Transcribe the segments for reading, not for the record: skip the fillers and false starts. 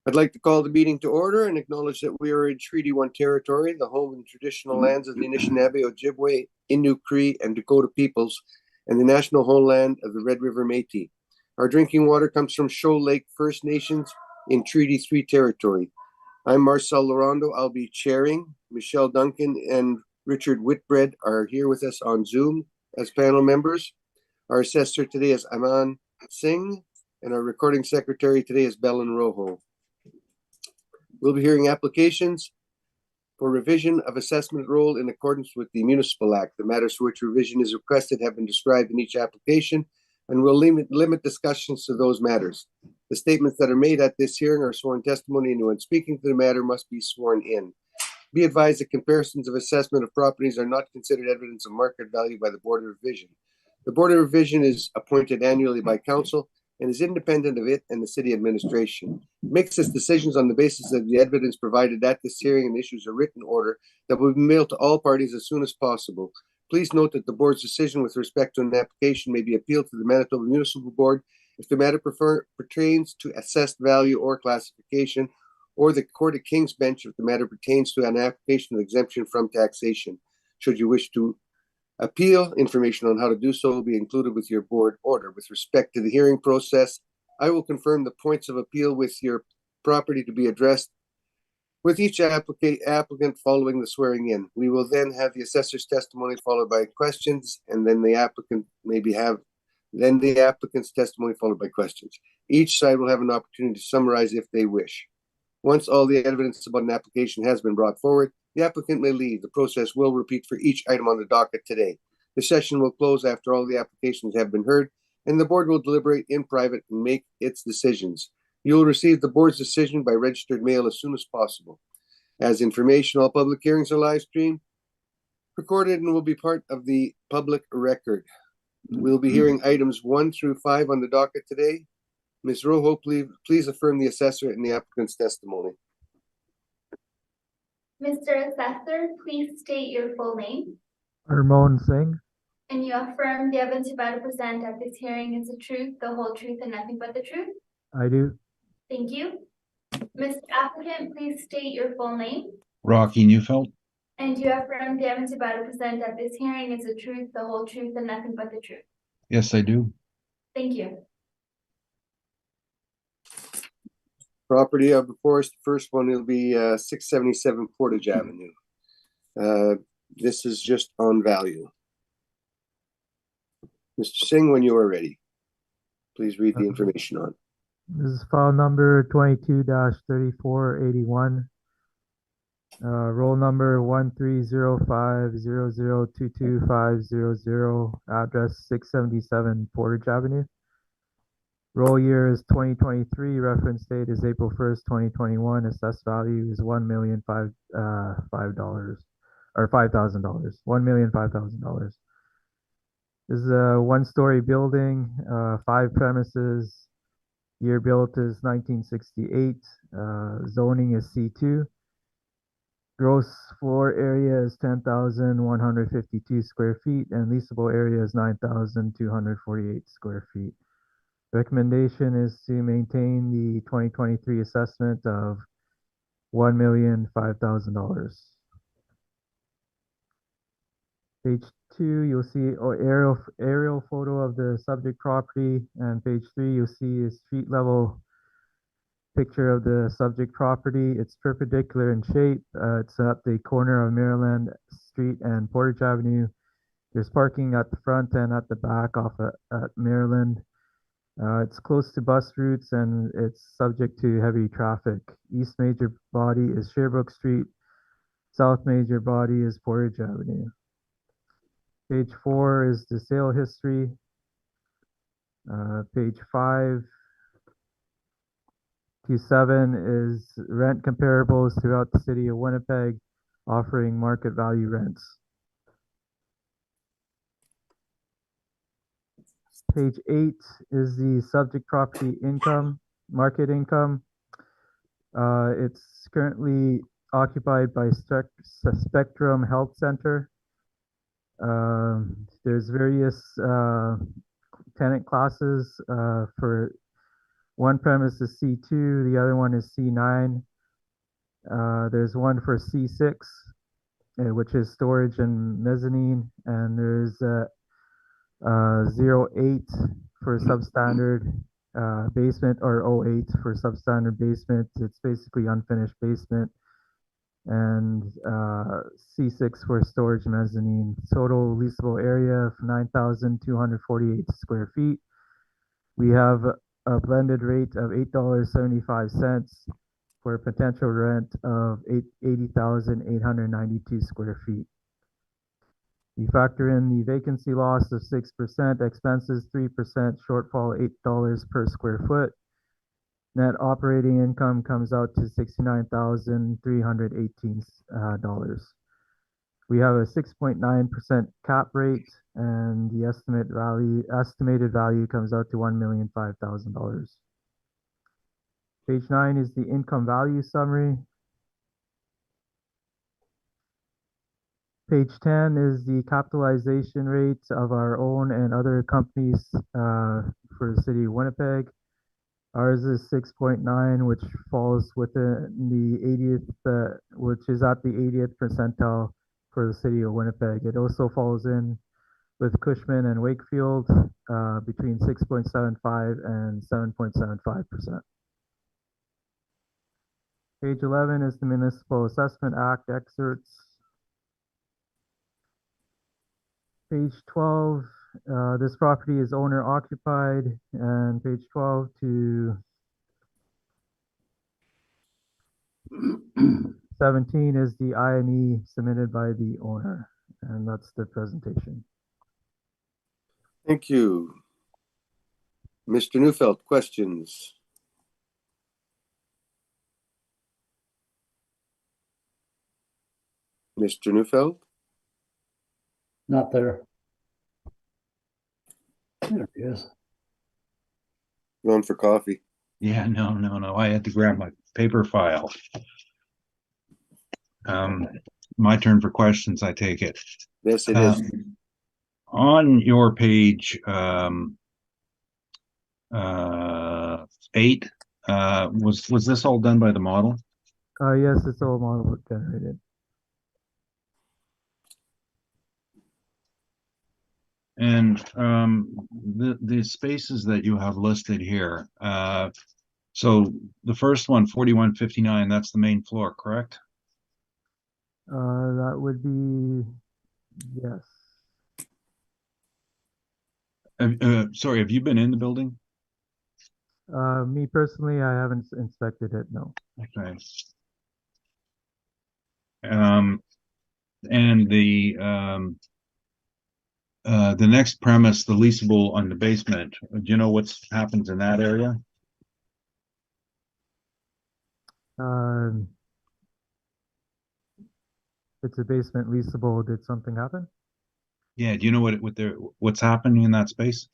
I'd like to call the meeting to order and acknowledge that we are in Treaty 1 territory, the home and traditional lands of the Anishinaabe, Ojibwe, Innu, Cree, and Dakota peoples, and the national homeland of the Red River Métis. Our drinking water comes from Shoal Lake First Nations in Treaty 3 territory. I'm Marcel Lorondo. I'll be chairing. Michelle Duncan and Richard Whitbread are here with us on Zoom as panel members. Our assessor today is Aman Singh, and our recording secretary today is Belen Rojo. We'll be hearing applications for revision of assessment roll in accordance with the Municipal Act. The matters for which revision is requested have been described in each application, and we'll limit discussions to those matters. The statements that are made at this hearing are sworn testimony, and when speaking to the matter must be sworn in. Be advised that comparisons of assessment of properties are not considered evidence of market value by the Board of Revision. The Board of Revision is appointed annually by Council and is independent of it and the City Administration. It makes its decisions on the basis of the evidence provided at this hearing and issues a written order that will be mailed to all parties as soon as possible. Please note that the Board's decision with respect to an application may be appealed to the Manitoba Municipal Board if the matter pertains to assessed value or classification, or the Court of King's Bench if the matter pertains to an application of exemption from taxation. Should you wish to appeal, information on how to do so will be included with your board order. With respect to the hearing process, I will confirm the points of appeal with your property to be addressed with each applicant following the swearing in. We will then have the assessor's testimony followed by questions, and then the applicant the applicant's testimony followed by questions. Each side will have an opportunity to summarize if they wish. Once all the evidence about an application has been brought forward, the applicant may leave. The process will repeat for each item on the docket today. The session will close after all the applications have been heard, and the board will deliberate in private and make its decisions. You will receive the board's decision by registered mail as soon as possible. As information, all public hearings are live streamed, recorded, and will be part of the public record. We'll be hearing items 1 through 5 on the docket today. Ms. Rojo, please affirm the assessor and the applicant's testimony. Mr. Assessor, please state your full name. Ramon Singh. And you affirm the evidence you're about to present at this hearing is the truth, the whole truth, and nothing but the truth? I do. Thank you. Mr. Applicant, please state your full name. Rocky Neufeld. And you affirm the evidence you're about to present at this hearing is the truth, the whole truth, and nothing but the truth? Yes, I do. Thank you. Property of before us, the first one will be 677 Portage Avenue. This is just on value. Mr. Singh, when you are ready, please read the information on. This is file number 22-3481. Roll number 1305002250, address 677 Portage Avenue. Roll year is 2023. Reference date is April 1st, 2021. Assessed value is $1,005,000 or $5,000. $1,005,000. This is a one-story building, 5 premises. Year built is 1968. Zoning is C2. Gross floor area is 10,152 square feet, and leasable area is 9,248 square feet. Recommendation is to maintain the 2023 assessment of $1,005,000. Page 2, you'll see aerial photo of the subject property, and page 3, you'll see a street level picture of the subject property. It's perpendicular in shape. It's at the corner of Maryland Street and Portage Avenue. There's parking at the front and at the back off at Maryland. It's close to bus routes and it's subject to heavy traffic. East major body is Sherbrooke Street. South major body is Portage Avenue. Page 4 is the sale history. Page 5 to 7 is rent comparables throughout the city of Winnipeg, offering market value rents. Page 8 is the subject property income, market income. It's currently occupied by Spectrum Health Center. There's various tenant classes for One premise is C2, the other one is C9. There's one for C6, which is storage and mezzanine, and there's 08 for substandard basement, or 08 for substandard basement. It's basically unfinished basement. And C6 for storage mezzanine. Total leasable area of 9,248 square feet. We have a blended rate of $8.75 for a potential rent of 80,892 square feet. We factor in the vacancy loss of 6%, expenses 3%, shortfall $8 per square foot. Net operating income comes out to $69,318. We have a 6.9% cap rate, and the estimated value comes out to $1,005,000. Page 9 is the income value summary. Page 10 is the capitalization rate of our own and other companies for the city of Winnipeg. Ours is 6.9, which falls within the 80th, which is at the 80th percentile for the city of Winnipeg. It also falls in with Cushman and Wakefield between 6.75 and 7.75%. Page 11 is the Municipal Assessment Act excerpts. Page 12, this property is owner occupied, and page 12 to 17 is the I&E submitted by the owner, and that's the presentation. Thank you. Mr. Neufeld, questions? Mr. Neufeld? Not there. There he is. Going for coffee. Yeah, no. I had to grab my paper file. My turn for questions, I take it. Yes, it is. On your page 8, was this all done by the model? Yes, it's all model generated. And the spaces that you have listed here, so the first one, 4159, that's the main floor, correct? That would be, yes. Sorry, have you been in the building? Me personally, I haven't inspected it, no. Okay. And the next premise, the leasable on the basement, do you know what happens in that area? It's a basement leasable. Did something happen? Yeah, do you know what's happening in that space?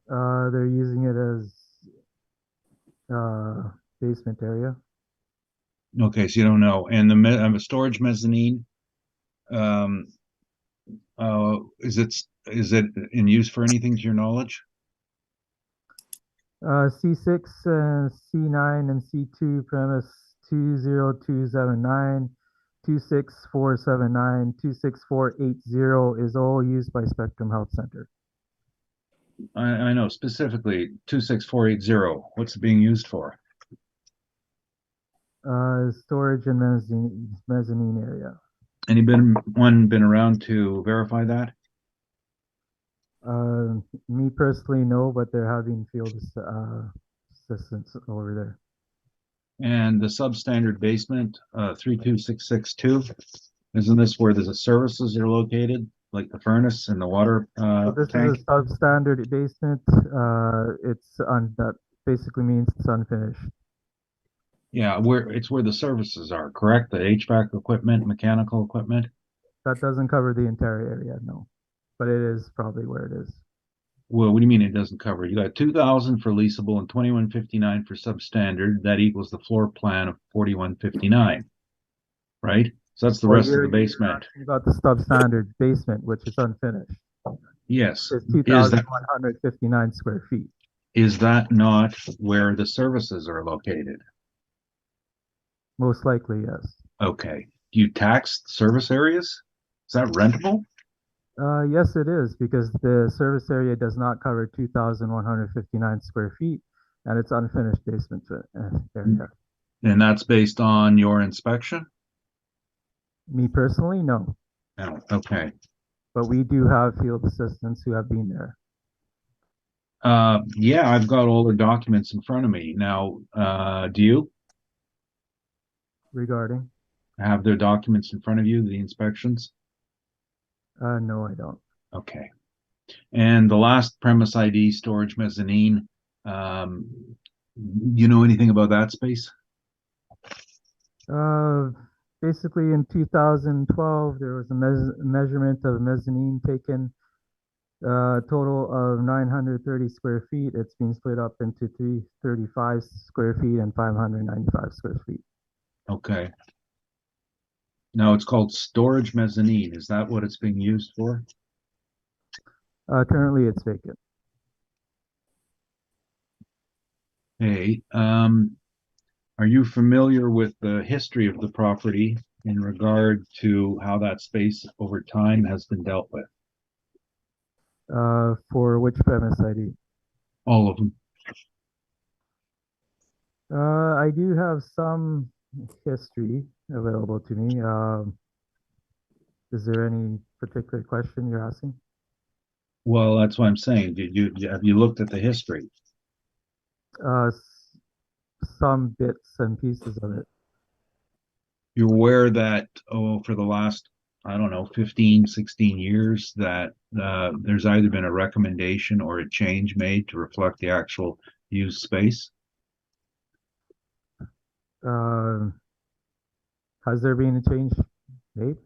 They're using it as basement area. Okay, so you don't know. And the storage mezzanine, is it in use for anything to your knowledge? C6, C9, and C2 premise 20279, 26479, 26480 is all used by Spectrum Health Center. I know specifically 26480. What's it being used for? Storage and mezzanine area. Anyone been around to verify that? Me personally, no, but they're having field assistance over there. And the substandard basement, 32662, isn't this where the services are located, like the furnace and the water This tank? is a substandard basement. That basically means it's unfinished. Yeah, it's where the services are, correct? The HVAC equipment, mechanical equipment? That doesn't cover the entire area, no. But it is probably where it is. Well, what do you mean it doesn't cover? You got 2,000 for leasable and 2,159 for substandard. That equals the floor plan of 4,159, right? So that's the rest of the basement. You're about the substandard basement, which is unfinished. Yes. It's 2,159 square feet. is that not where the services are located? Most likely, yes. Okay. Do you tax service areas? Is that rentable? Yes, it is, because the service area does not cover 2,159 square feet, and it's unfinished basement area. And that's based on your inspection? Me personally, no, No. Okay. but we do have field assistants who have been there. Yeah, I've got all the documents in front of me. Now, do you Regarding, have the documents in front of you, the inspections? no, I don't. Okay. And the last premise ID storage mezzanine, you know anything about that space? Basically in 2012, there was a measurement of mezzanine taken, total of 930 square feet. It's been split up into 335 square feet and 595 square feet. Okay. Now it's called storage mezzanine. Is that what it's being used for? Currently it's vacant. Hey, are you familiar with the history of the property in regard to how that space over time has been dealt with? For which premise ID? All of them. I do have some history available to me. Is there any particular question you're asking? Well, that's what I'm saying. Have you looked at the history? Some bits and pieces of it. You're aware that, for the last, I don't know, 15, 16 years, that there's either been a recommendation or a change made to reflect the actual used space? Has there been a change made?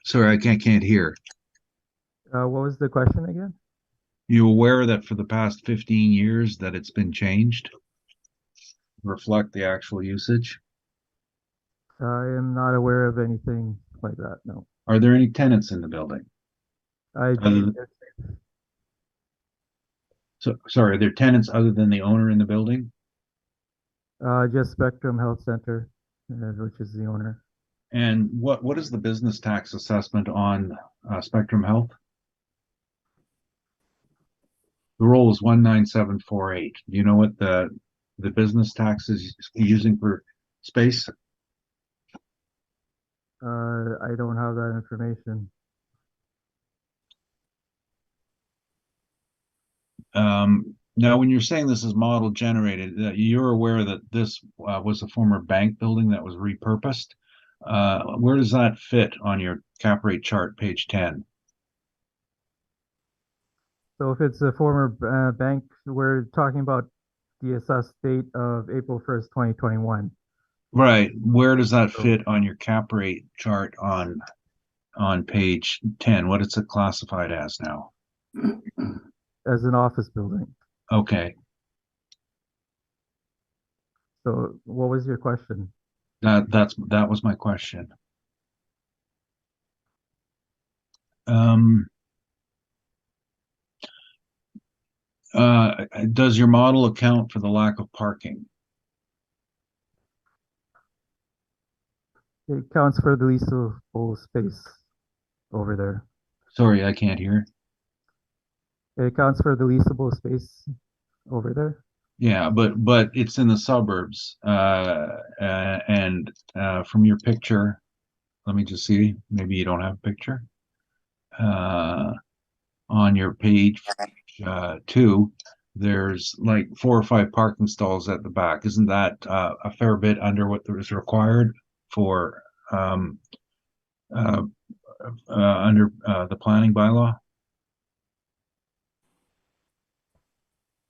Sorry, I can't hear. What was the question again? You aware that for the past 15 years that it's been changed to reflect the actual usage? I am not aware of anything like that, no. Are there any tenants in the building? Sorry, are there tenants other than the owner in the building? Just Spectrum Health Center, which is the owner. And what is the business tax assessment on Spectrum Health? The roll is 19748. Do you know what the business tax is using for space? I don't have that information. Now, when you're saying this is model generated, you're aware that this was a former bank building that was repurposed. Where does that fit on your cap rate chart, page 10? So if it's a former bank, we're talking about the assessed date of April 1st, 2021. Right. Where does that fit on your cap rate chart on page 10? What is it classified as now? As an office building. Okay. So what was your question? That was my question. Does your model account for the lack of parking? It counts for the leasable space over there. Sorry, I can't hear. It accounts for the leasable space over there. Yeah, but it's in the suburbs. And from your picture, let me just see. Maybe you don't have a picture. On your page 2, there's like 4 or 5 parking stalls at the back. Isn't that a fair bit under what was required for under the planning bylaw?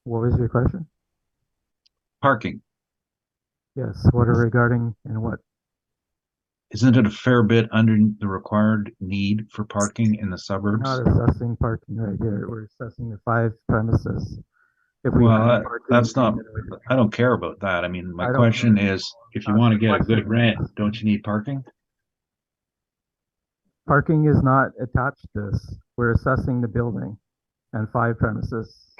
What was your question? Parking. Yes, what are regarding and what? Isn't it a fair bit under the required need for parking in the suburbs? We're not assessing parking right here. We're assessing the 5 premises. If Well, that's not, I don't care about that. I mean, my question is, if you want to get a good rent, don't you need parking? Parking is not attached to this. We're assessing the building and 5 premises.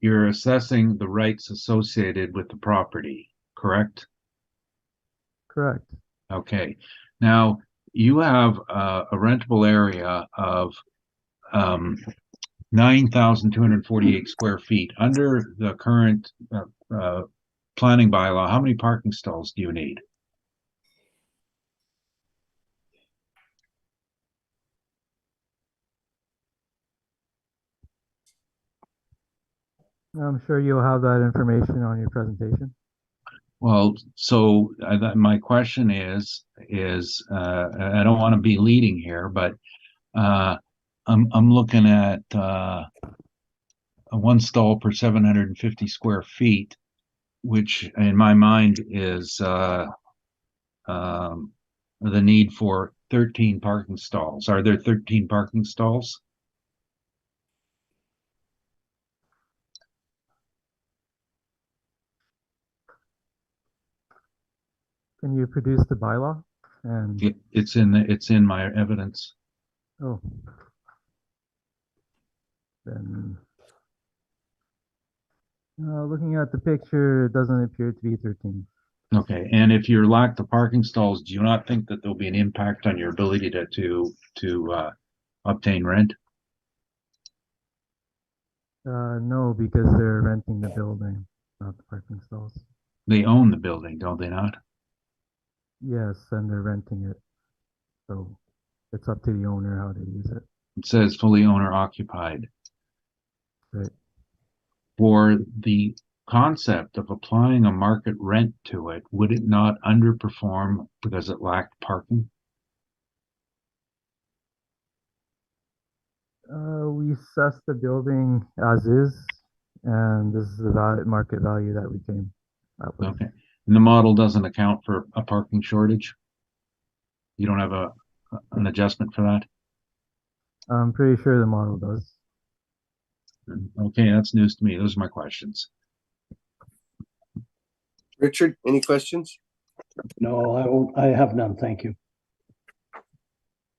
You're assessing the rights associated with the property, correct? Correct. Okay. Now, you have a rentable area of 9,248 square feet. Under the current planning bylaw, how many parking stalls do you need? I'm sure you'll have that information on your presentation. Well, so my question is, I don't want to be leading here, but I'm looking at a 1 stall per 750 square feet, which in my mind is the need for 13 parking stalls. Are there 13 parking stalls? Can you produce the bylaw? And It's in my evidence. oh, then looking at the picture, it doesn't appear to be 13. Okay, and if you lack the parking stalls, do you not think that there'll be an impact on your ability to obtain rent? No, because they're renting the building, not the parking stalls. They own the building, don't they not? Yes, and they're renting it. So it's up to the owner how to use it. It says fully owner occupied. Right. For the concept of applying a market rent to it, would it not underperform because it lacked parking? We assessed the building as is, and this is the market value that we came up with. Okay, and the model doesn't account for a parking shortage? You don't have an adjustment for that? I'm pretty sure the model does. Okay, that's news to me. Those are my questions. Richard, any questions? No, I have none, thank you.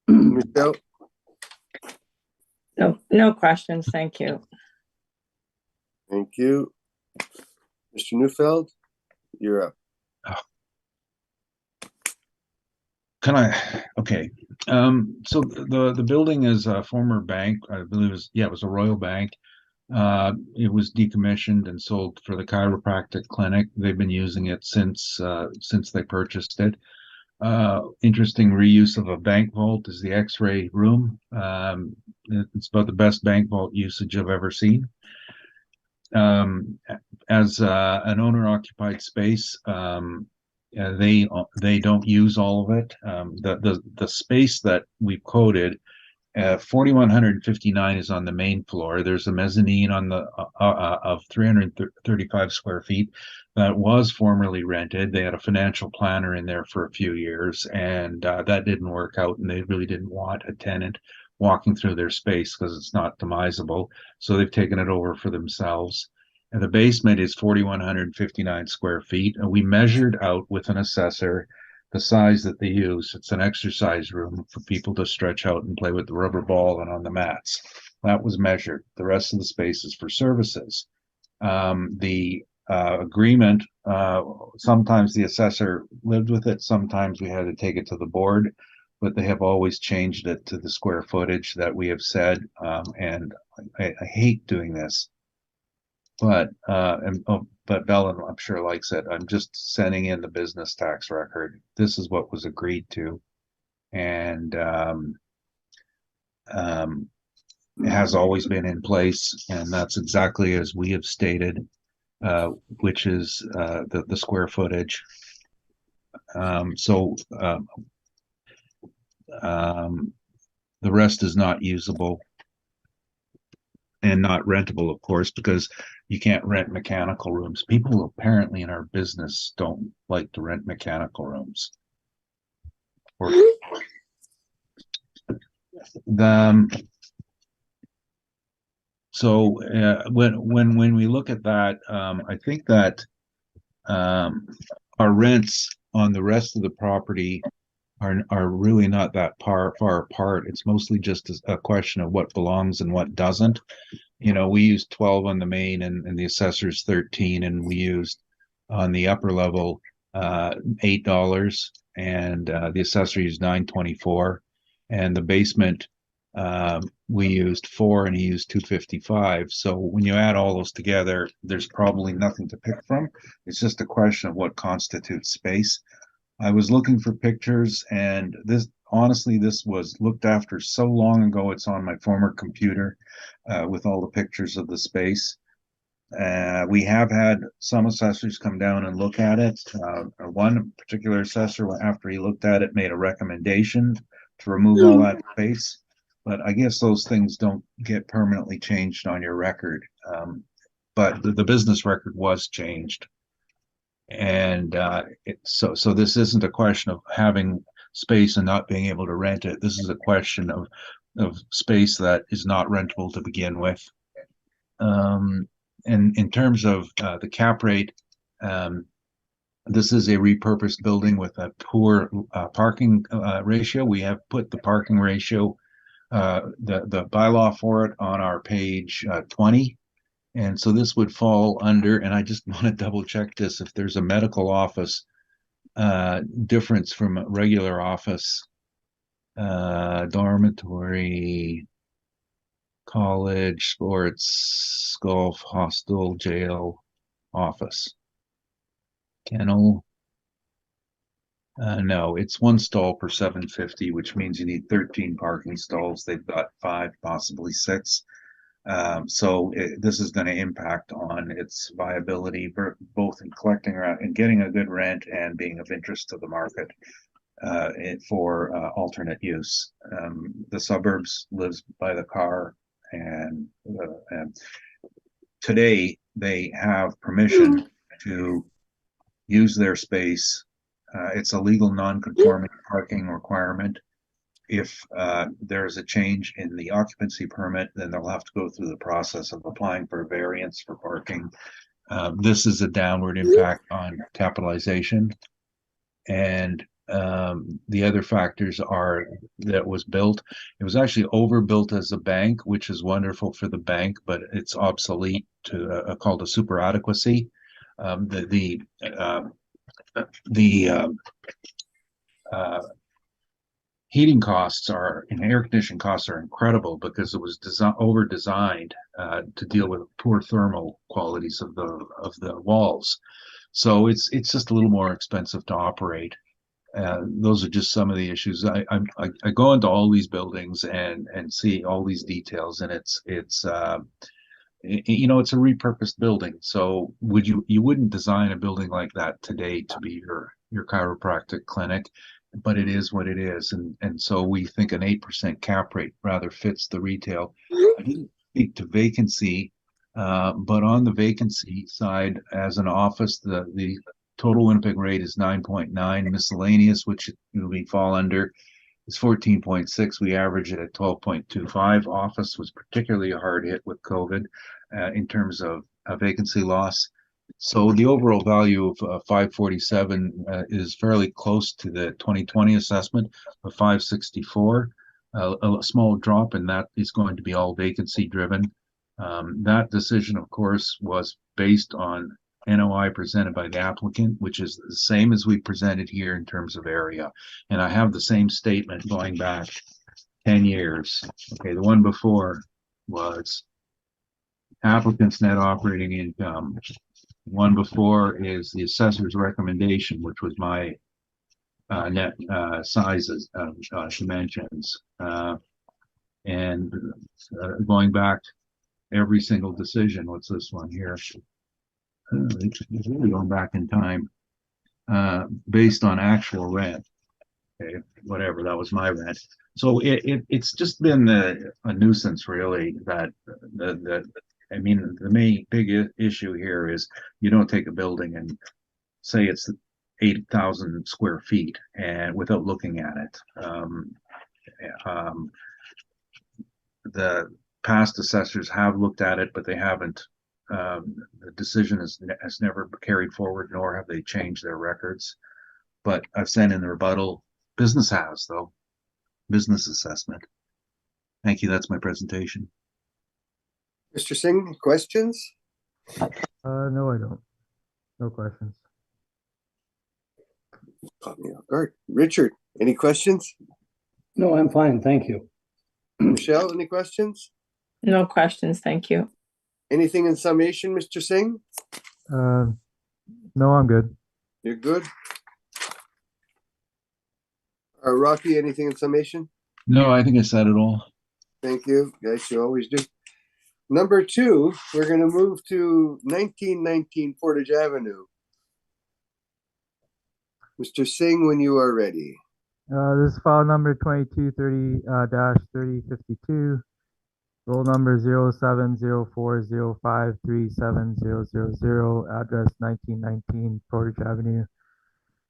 Michelle? No questions, thank you. Thank you. Mr. Neufeld, you're up. Okay. So the building is a former bank, I believe it was a Royal Bank. It was decommissioned and sold for the chiropractic clinic. They've been using it since they purchased it. Interesting reuse of a bank vault is the X-ray room. It's about the best bank vault usage I've ever seen. As an owner-occupied space, they don't use all of it. The space that we've quoted, 4,159 is on the main floor. There's a mezzanine on the of 335 square feet that was formerly rented. They had a financial planner in there for a few years, and that didn't work out, and they really didn't want a tenant walking through their space because it's not demisable. So they've taken it over for themselves. And the basement is 4,159 square feet. And we measured out with an assessor the size that they use. It's an exercise room for people to stretch out and play with the rubber ball and on the mats. That was measured. The rest of the space is for services. The agreement, sometimes the assessor lived with it. Sometimes we had to take it to the board, but they have always changed it to the square footage that we have said. And I hate doing this. But Bellen, I'm sure, likes it. I'm just sending in the business tax record. This is what was agreed to, and it has always been in place, and that's exactly as we have stated, which is the square footage. The rest is not usable and not rentable, of course, because you can't rent mechanical rooms. People apparently in our business don't like to rent mechanical rooms. When we look at that, I think that our rents on the rest of the property are really not that far apart. It's mostly just a question of what belongs and what doesn't. You know, we used 12 on the main and the assessor's 13, and we used on the upper level $8, and the assessor used $9.24, and the basement we used 4 and he used 255. So when you add all those together, there's probably nothing to pick from. It's just a question of what constitutes space. I was looking for pictures, and this honestly, this was looked after so long ago. It's on my former computer with all the pictures of the space. We have had some assessors come down and look at it. One particular assessor, after he looked at it, made a recommendation to remove all that space. But I guess those things don't get permanently changed on your record. But the business record was changed. And so this isn't a question of having space and not being able to rent it. This is a question of space that is not rentable to begin with. And in terms of the cap rate, this is a repurposed building with a poor parking ratio. We have put the parking ratio, the bylaw for it on our page 20. And so this would fall under, and I just want to double check this, if there's a medical office difference from a regular office, dormitory, college, sports, golf, hostel, jail, office, kennel. No, it's 1 stall per 750, which means you need 13 parking stalls. They've got 5, possibly 6. So this is going to impact on its viability, both in collecting and getting a good rent and being of interest to the market for alternate use. The suburbs lives by the car, and today they have permission to use their space. It's a legal non-conforming parking requirement. If there's a change in the occupancy permit, then they'll have to go through the process of applying for a variance for parking. This is a downward impact on capitalization. And the other factors are that it was actually overbuilt as a bank, which is wonderful for the bank, but it's obsolete to called a super adequacy. Heating costs and air conditioning costs are incredible because it was over designed to deal with poor thermal qualities of the walls. So it's just a little more expensive to operate. Those are just some of the issues. I go into all these buildings and see all these details, and it's it's a repurposed building. So you wouldn't design a building like that today to be your chiropractic clinic, but it is what it is. And so we think an 8% cap rate rather fits the retail. I didn't speak to vacancy, but on the vacancy side, as an office, the total Winnipeg rate is 9.9. Miscellaneous, which we fall under, is 14.6. We average it at 12.25. Office was particularly a hard hit with COVID in terms of vacancy loss. So the overall value of 547 is fairly close to the 2020 assessment of 564. A small drop, and that is going to be all vacancy driven. That decision, of course, was based on NOI presented by the applicant, which is the same as we presented here in terms of area. And I have the same statement going back 10 years. Okay, the one before was applicant's net operating income. One before is the assessor's recommendation, which was my net sizes, dimensions. And going back every single decision, what's this one here? It's really going back in time, based on actual rent. Okay, whatever, that was my rent. So it's just been a nuisance, really, that the main big issue here is you don't take a building and say it's 8,000 square feet and without looking at it. The past assessors have looked at it, but they haven't. The decision has never carried forward, nor have they changed their records. But I've sent in the rebuttal Business has, though. Business assessment. Thank you. That's my presentation. Mr. Singh, questions? No, I don't. No questions. Caught me off guard. Richard, any questions? No, I'm fine, thank you. Michelle, any questions? No questions, thank you. Anything in summation, Mr. Singh? No, I'm good. You're good? Rocky, anything in summation? No, I think I said it all. Thank you. Guys, you always do. Number 2, we're going to move to 1919 Portage Avenue. Mr. Singh, when you are ready. This is file number 2230-3052. Roll number 070405370000. Address 1919 Portage Avenue.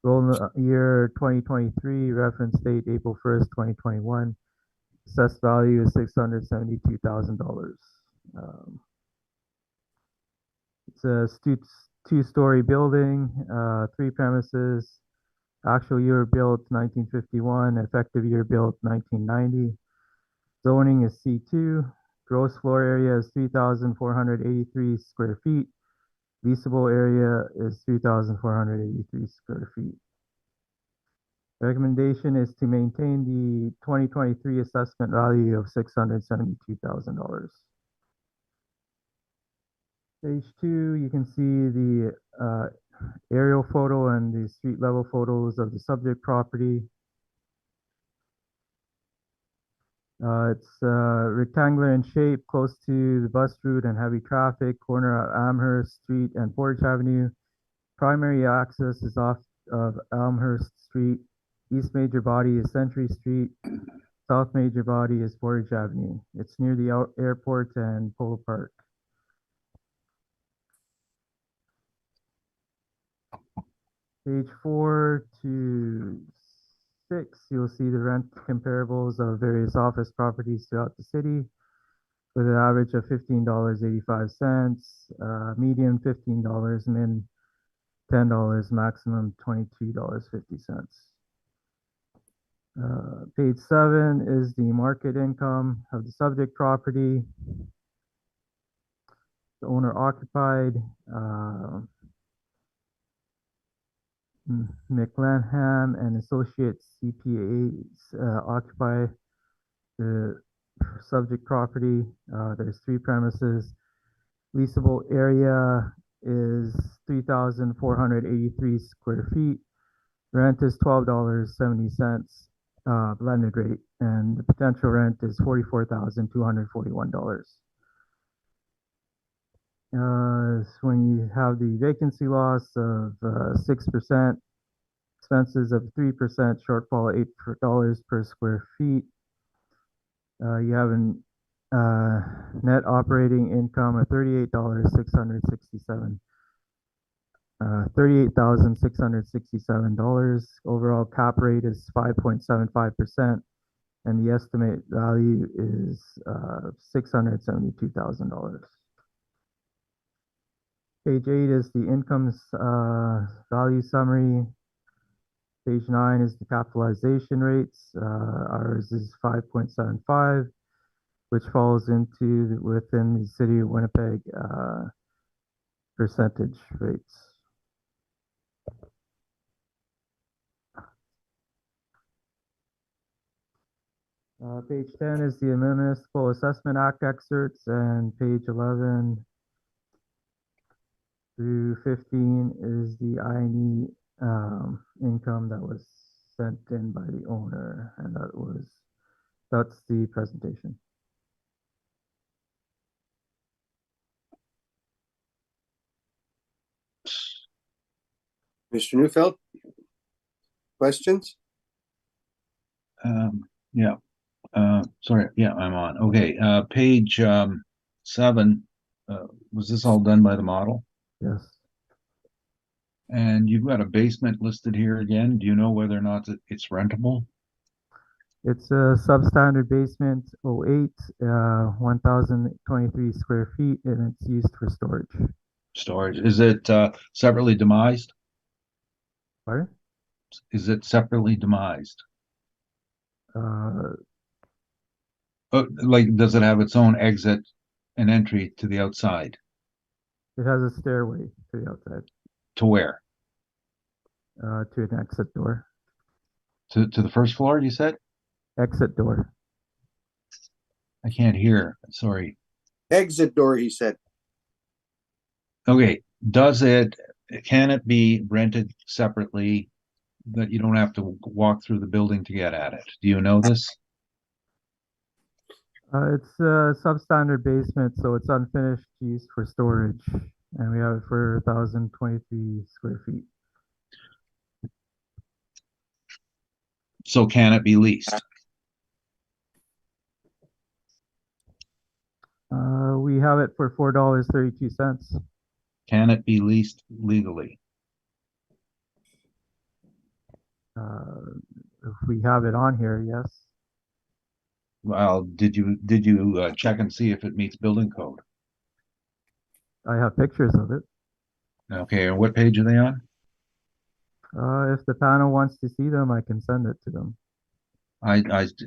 Roll year 2023. Reference date April 1st, 2021. Assessed value is $672,000. It's a two-story building, 3 premises. Actual year built 1951, effective year built 1990. Zoning is C2. Gross floor area is 3,483 square feet. Leasable area is 3,483 square feet. Recommendation is to maintain the 2023 assessment value of $672,000. Page 2, you can see the aerial photo and the street level photos of the subject property. It's rectangular in shape, close to the bus route and heavy traffic, corner of Amherst Street and Portage Avenue. Primary access is off of Elmhurst Street. East major body is Century Street. South major body is Portage Avenue. It's near the airport and Polo Park. Page 4 to 6, you'll see the rent comparables of various office properties throughout the city with an average of $15.85, median $15, min $10, maximum $22.50. Page 7 is the market income of the subject property. The owner occupied. McLenham and Associates CPAs occupy the subject property. There's 3 premises. Leasable area is 3,483 square feet. Rent is $12.70 blended rate, and the potential rent is $44,241. When you have the vacancy loss of 6%, expenses of 3%, shortfall $8 per square feet, you have an net operating income of $38,667. Overall cap rate is 5.75%, and the estimate value is $672,000. Page 8 is the incomes value summary. Page 9 is the capitalization rates. Ours is 5.75, which falls into within the city of Winnipeg percentage rates. Page 10 is the Municipal Assessment Act excerpts, and page 11 through 15 is the INE income that was sent in by the owner, and that's the presentation. Mr. Neufeld, questions? Yeah. Sorry. Yeah, I'm on. Okay. Page 7. Was this all done by the model? Yes. And you've got a basement listed here again. Do you know whether or not it's rentable? It's a substandard basement, 08, 1,023 square feet, and it's used for storage. Storage. Is it separately demised? Pardon? Is it separately demised? Uh, Like, does it have its own exit and entry to the outside? it has a stairway to the outside, To where? to an exit door. To the first floor, you said? Exit door. I can't hear. Sorry. Exit door, he said. Okay, can it be rented separately that you don't have to walk through the building to get at it? Do you know this? It's a substandard basement, so it's unfinished use for storage, and we have it for 1,023 square feet. So can it be leased? We have it for $4.32. Can it be leased legally? If we have it on here, yes. Well, did you check and see if it meets building code? I have pictures of it. Okay, and what page are they on? If the panel wants to see them, I can send it to them.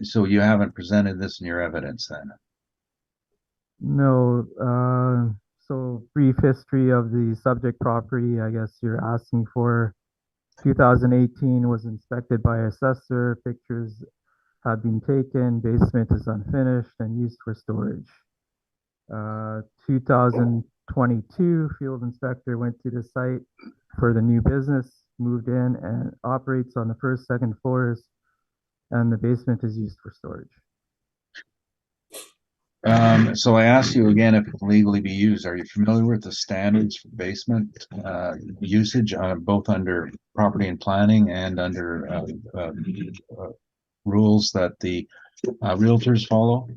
So you haven't presented this in your evidence then? No, so brief history of the subject property, I guess you're asking for. 2018 was inspected by assessor, pictures have been taken, basement is unfinished and used for storage. 2022, field inspector went to the site for the new business, moved in and operates on the first, second floors, and the basement is used for storage. So I asked you again if it can legally be used. Are you familiar with the standards for basement usage, both under property and planning and under rules that the realtors follow?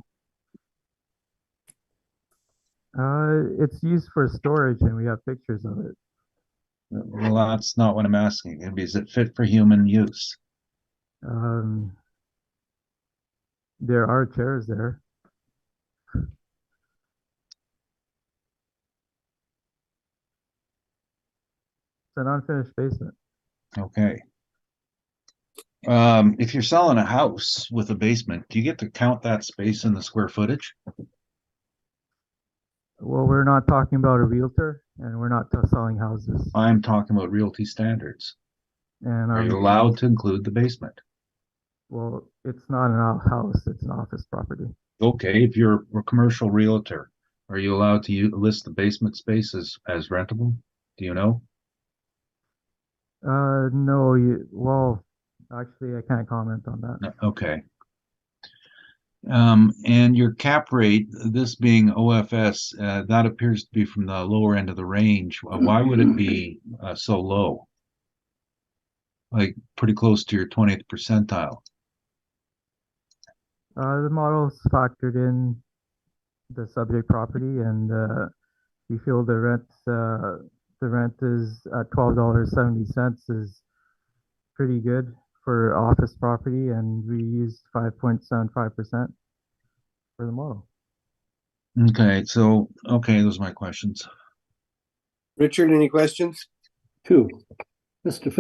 It's used for storage and we have pictures of it. Well, that's not what I'm asking. Is it fit for human use? There are chairs there. It's an unfinished basement. Okay. If you're selling a house with a basement, do you get to count that space in the square footage? Well, we're not talking about a realtor and we're not selling houses. I'm talking about realty standards. And Are you allowed to include the basement? well, it's not an house, it's an office property. Okay, if you're a commercial realtor, are you allowed to list the basement space as rentable? Do you know? No, well, actually, I can't comment on that. No, okay. And your cap rate, this being OFS, that appears to be from the lower end of the range. Why would it be so low? Like pretty close to your 20th percentile. The model's factored in the subject property, and we feel the rent is at $12.70 is pretty good for office property, and we used 5.75% for the model. Okay, so those are my questions. Richard, any questions? Two. Mr.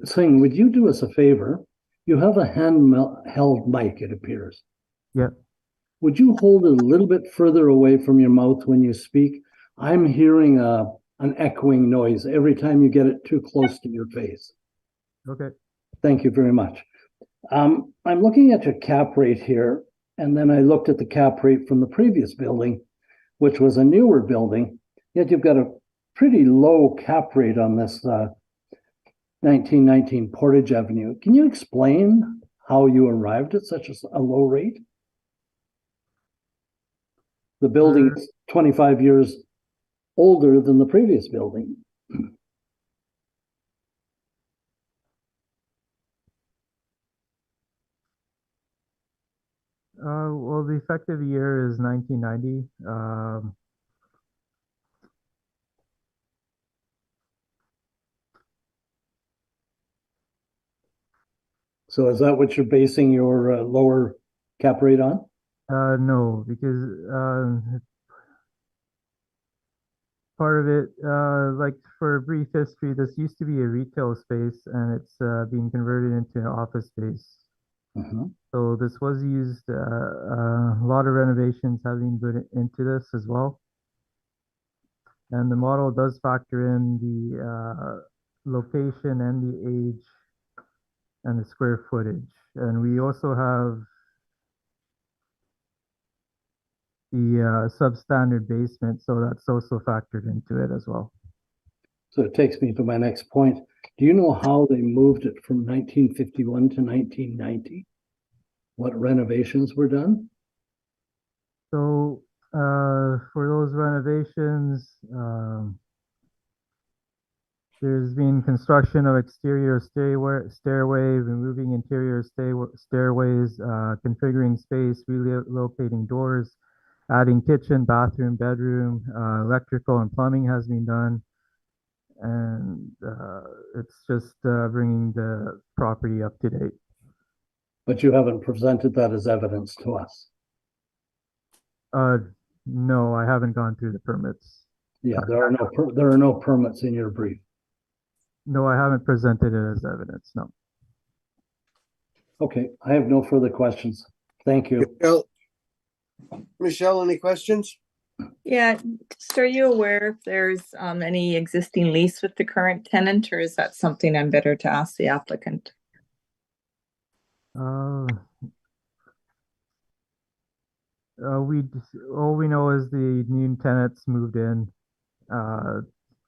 Singh, would you do us a favor? You have a handheld mic, it appears. Yeah. Would you hold it a little bit further away from your mouth when you speak? I'm hearing an echoing noise every time you get it too close to your face. Okay. Thank you very much. I'm looking at your cap rate here, and then I looked at the cap rate from the previous building, which was a newer building, yet you've got a pretty low cap rate on this 1919 Portage Avenue. Can you explain how you arrived at such a low rate? The building is 25 years older than the previous building. Well, the effective year is 1990. So is that what you're basing your lower cap rate on? No, because part of it, like for a brief history, this used to be a retail space and it's being converted into an office space. Uh-huh. So this was used, a lot of renovations have been put into this as well. And the model does factor in the location and the age and the square footage. And we also have the substandard basement, so that's also factored into it as well. So it takes me to my next point. Do you know how they moved it from 1951 to 1990? What renovations were done? So for those renovations, there's been construction of exterior stairway, removing interior stairways, configuring space, relocating doors, adding kitchen, bathroom, bedroom, electrical and plumbing has been done. And it's just bringing the property up to date. But you haven't presented that as evidence to us. No, I haven't gone through the permits. Yeah, there are no permits in your brief. No, I haven't presented it as evidence, no. Okay, I have no further questions. Thank you. Michelle, any questions? Yeah, just are you aware if there's any existing lease with the current tenant, or is that something I'm better to ask the applicant? All we know is the new tenants moved in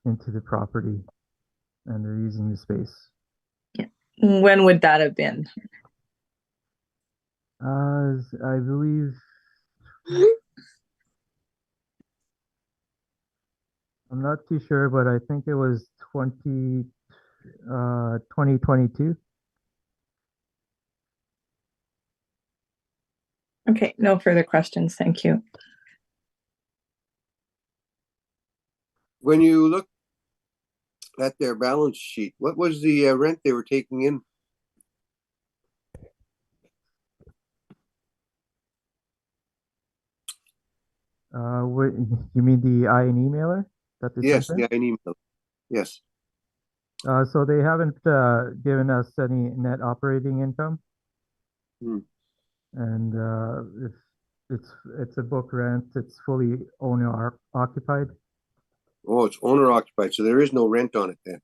into the property and they're using the space. When would that have been? I believe I'm not too sure, but I think it was 2022. Okay, no further questions. Thank you. When you look at their balance sheet, what was the rent they were taking in? What, you mean the INE mailer that they Yes, sent in? the email. Yes. So they haven't given us any net operating income. Hmm. And it's a book rent. It's fully owner occupied. Oh, it's owner occupied, so there is no rent on it then.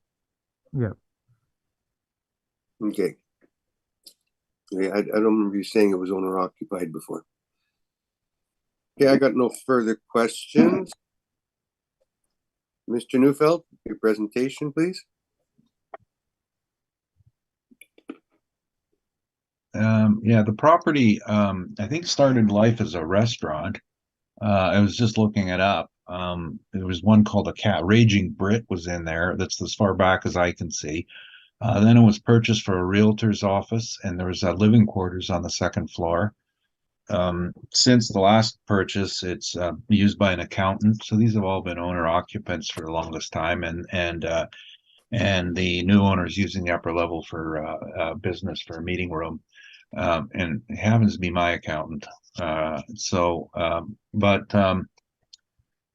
Yeah. Okay. Yeah, I don't remember you saying it was owner occupied before. Okay, I got no further questions. Mr. Neufeld, your presentation, please. Yeah, the property, I think started life as a restaurant. I was just looking it up. There was one called Raging Brit was in there. That's as far back as I can see. Then it was purchased for a realtor's office, and there was living quarters on the second floor. Since the last purchase, it's used by an accountant. So these have all been owner occupants for the longest time, and the new owner is using the upper level for business for a meeting room. And it happens to be my accountant.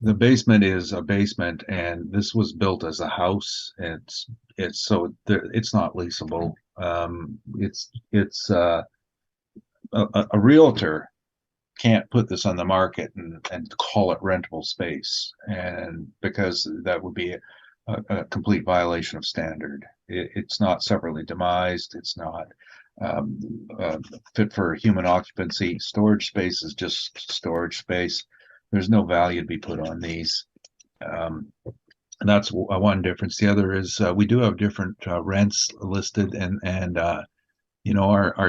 The basement is a basement, and this was built as a house. It's not leasable. A realtor can't put this on the market and call it rentable space, and because that would be a complete violation of standard. It's not separately demised. It's not fit for human occupancy. Storage space is just storage space. There's no value to be put on these. And that's one difference. The other is we do have different rents listed, and our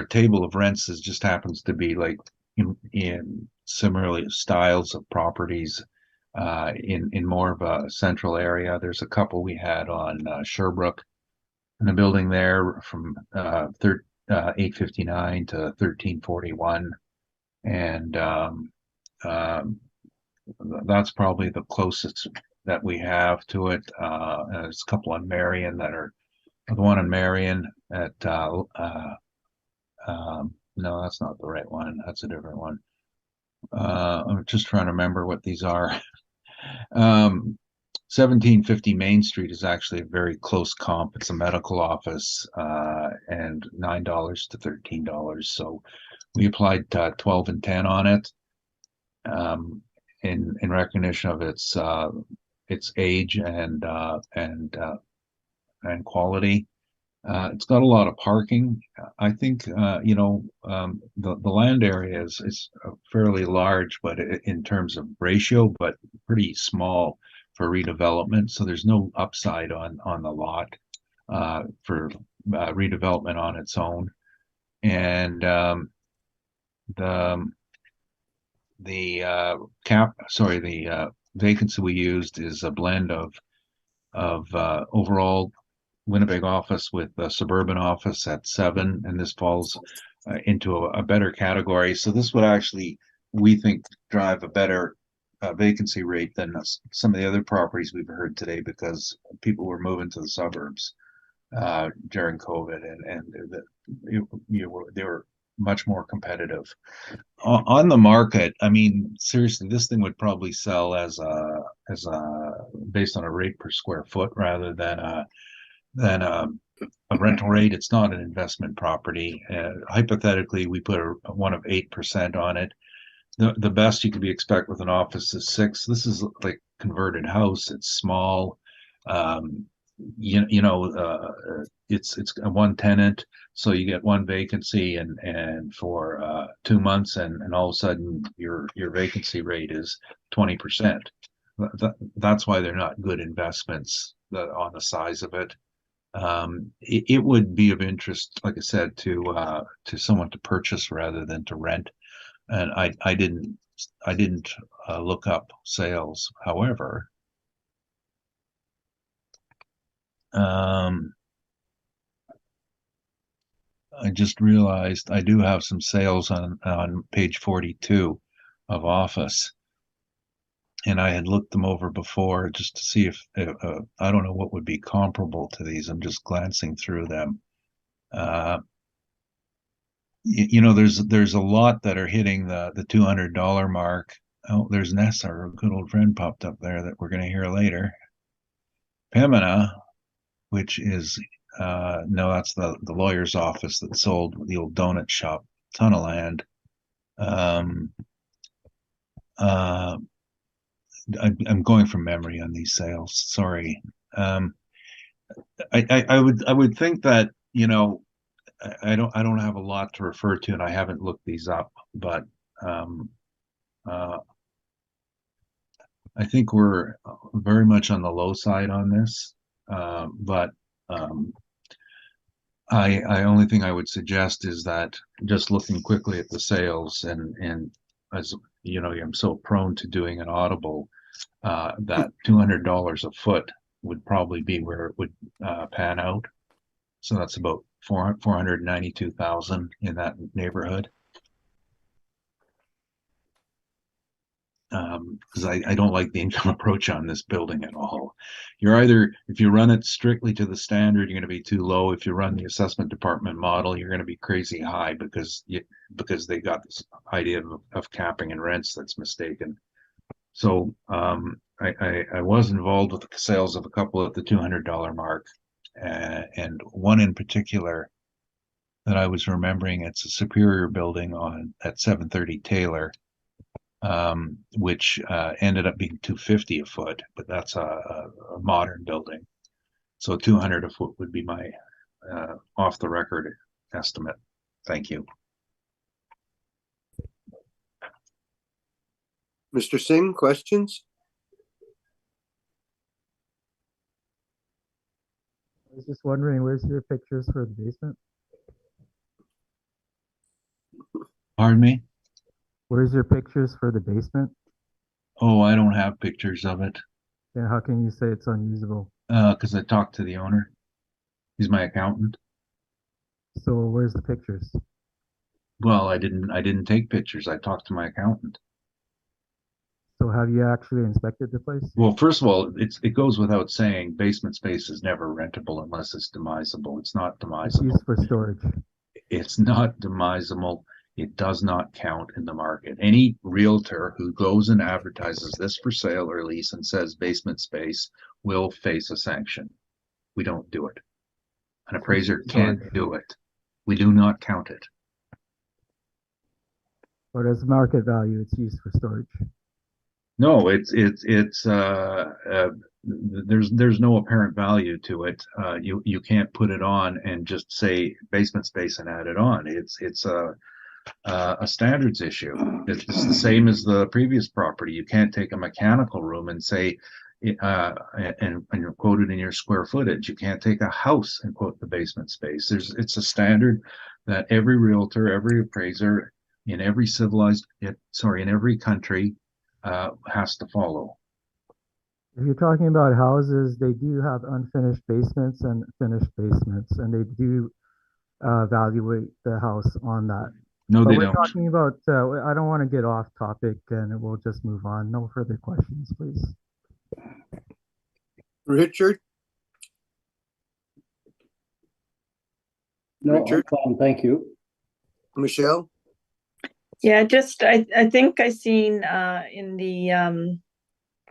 table of rents just happens to be like in similarly styles of properties in more of a central area. There's a couple we had on Sherbrooke in the building there from 859 to 1341, and that's probably the closest that we have to it. There's a couple on Marion that are the one in Marion at no, that's not the right one. That's a different one. I'm just trying to remember what these are. 1750 Main Street is actually a very close comp. It's a medical office, and $9 to $13. So we applied 12 and 10 on it, in recognition of its age and quality. It's got a lot of parking. I think the land area is fairly large, but in terms of ratio, but pretty small for redevelopment. So there's no upside on the lot for redevelopment on its own. And the vacancy we used is a blend of overall Winnipeg office with a suburban office at 7, and this falls into a better category. So this would actually, we think, drive a better vacancy rate than some of the other properties we've heard today, because people were moving to the suburbs during COVID, and they were much more competitive. On the market, I mean, seriously, this thing would probably sell as a based on a rate per square foot rather than a rental rate. It's not an investment property. Hypothetically, we put one of 8% on it. The best you could expect with an office is 6. This is like converted house. It's small. It's a one tenant, so you get one vacancy, and for 2 months, and all of a sudden your vacancy rate is 20%. That's why they're not good investments on the size of it. It would be of interest, like I said, to someone to purchase rather than to rent. And I didn't look up sales. However, I just realized I do have some sales on page 42 of office, and I had looked them over before just to see if I don't know what would be comparable to these. I'm just glancing through them. There's a lot that are hitting the $200 mark. Oh, there's Nessa, our good old friend, popped up there that we're going to hear later. Pemina, which is no, that's the lawyer's office that sold the old donut shop. Ton of land. I'm going from memory on these sales. Sorry. I would think that, I don't have a lot to refer to, and I haven't looked these up, but I think we're very much on the low side on this. But I only thing I would suggest is that just looking quickly at the sales, and as you know, I'm so prone to doing an audible, that $200 a foot would probably be where it would pan out. So that's about 492,000 in that neighborhood. Because I don't like the income approach on this building at all. You're either, if you run it strictly to the standard, you're going to be too low. If you run the assessment department model, you're going to be crazy high, because they got this idea of capping and rents that's mistaken. So I was involved with the sales of a couple at the $200 mark, and one in particular that I was remembering. It's a Superior building at 730 Taylor, which ended up being $250 a foot, but that's a modern building. So $200 a foot would be my off the record estimate. Thank you. Mr. Singh, questions? I was just wondering, where's your pictures for the basement? Pardon me? Where's your pictures for the basement? Oh, I don't have pictures of it. Yeah, how can you say it's unusable? Because I talked to the owner. He's my accountant. So where's the pictures? Well, I didn't take pictures. I talked to my accountant. So have you actually inspected the place? Well, first of all, it goes without saying, basement space is never rentable unless it's demisable. It's not It's demisable. used for storage. It's not demisable. It does not count in the market. Any realtor who goes and advertises this for sale or lease and says basement space will face a sanction. We don't do it. An appraiser can't do it. We do not count it. But as market value, it's used for storage. No, there's no apparent value to it. You can't put it on and just say basement space and add it on. It's a standards issue. It's the same as the previous property. You can't take a mechanical room and say and you're quoted in your square footage. You can't take a house and quote the basement space. It's a standard that every realtor, every appraiser in every in every country has to follow. If you're talking about houses, they do have unfinished basements and finished basements, and they do evaluate the house on that. No, But they we're don't. talking about, I don't want to get off topic, and we'll just move on. No further questions, please. Richard? No, Richard? I'm fine, thank you. Michelle? Yeah, just I think I seen in the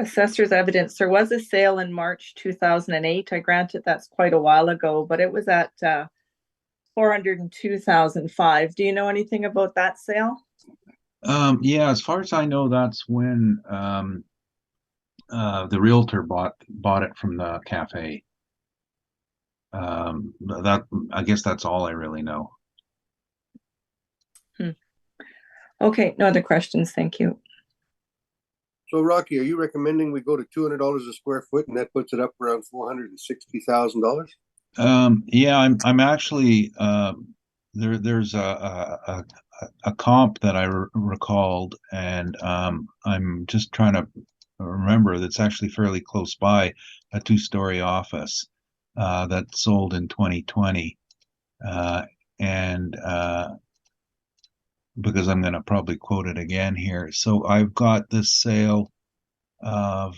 assessor's evidence there was a sale in March 2008. I granted that's quite a while ago, but it was at 402,005. Do you know anything about that sale? Yeah, as far as I know, that's when the realtor bought it from the cafe. I guess that's all I really know. Okay, no other questions. Thank you. So Rocky, are you recommending we go to $200 a square foot and that puts it up around $460,000? Yeah, I'm actually there's a comp that I recalled, and I'm just trying to remember that's actually fairly close by, a 2-story office that sold in 2020, and because I'm going to probably quote it again here. So I've got this sale of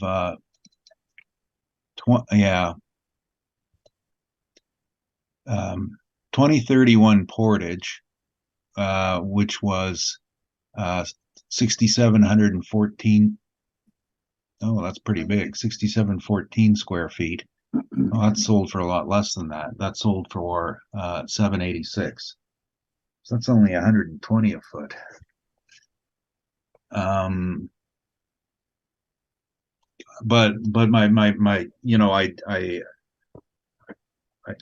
2031 Portage, which was 6,714. Oh, that's pretty big. 6,714 square feet. Well, that sold for a lot less than that. That sold for 786. So that's only 120 a foot. But my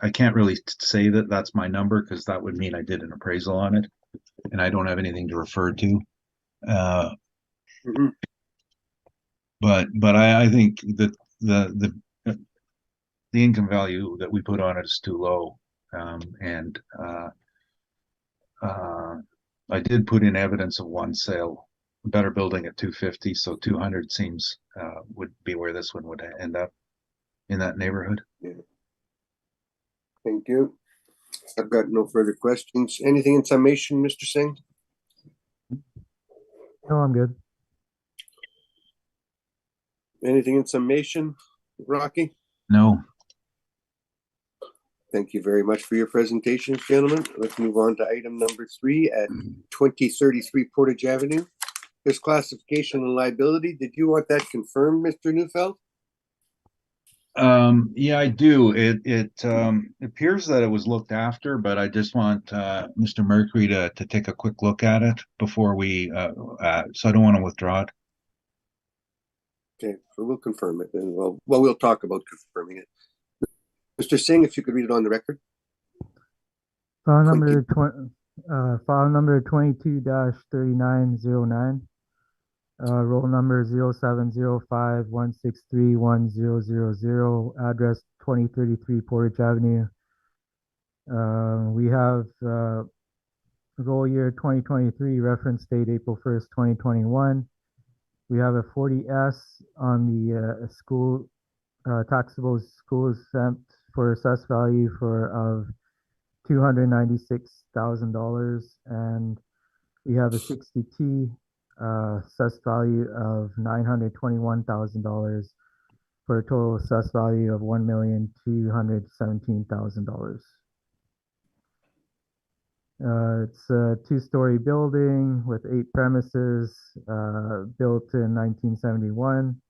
I can't really say that that's my number, because that would mean I did an appraisal on it, and I don't have anything to refer to. But I think that the income value that we put on it is too low, and I did put in evidence of one sale, a better building at 250, so 200 seems would be where this one would end up, in that neighborhood. Yeah. Thank you. I've got no further questions. Anything in summation, Mr. Singh? No, I'm good. Anything in summation, Rocky? No. Thank you very much for your presentation, gentlemen. Let's move on to item number 3 at 2033 Portage Avenue. This classification and liability, did you want that confirmed, Mr. Neufeld? Yeah, I do. It appears that it was looked after, but I just want Mr. Mercury to take a quick look at it before we so I don't want to withdraw it. Okay, so we'll confirm it, and we'll talk about confirming it. Mr. Singh, if you could read it on the record. File number 22-3909. Roll number 070516310000. Address 2033 Portage Avenue. We have roll year 2023, reference date April 1st, 2021. We have a 40S on the school taxable school exempt for assessed value of $296,000, and we have a 60T assessed value of $921,000 for a total assessed value of $1,217,000. It's a two-story building with 8 premises, built in 1971.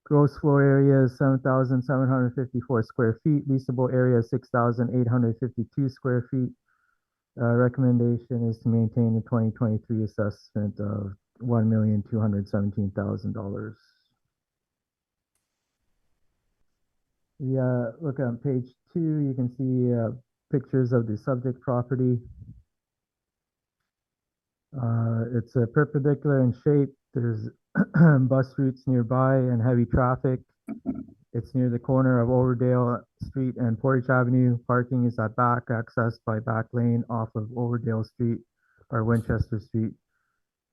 Gross floor area is 7,754 square feet. Leasable area is 6,852 square feet. Recommendation is to maintain the 2023 assessment of $1,217,000. Yeah, look on page 2, you can see pictures of the subject property. It's perpendicular in shape. There's bus routes nearby and heavy traffic. It's near the corner of Overdale Street and Portage Avenue. Parking is at back, accessed by back lane off of Overdale Street or Winchester Street.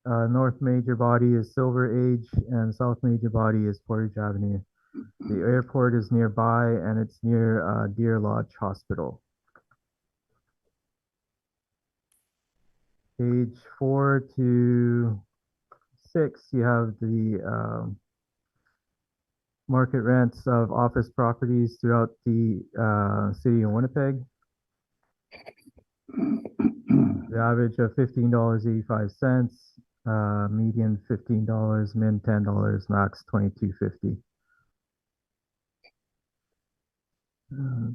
North major body is Silver Age and south major body is Portage Avenue. The airport is nearby and it's near Deer Lodge Hospital. Page 4 to 6, you have the market rents of office properties throughout the city of Winnipeg. The average of $15.85, median $15, min $10, max $22.50.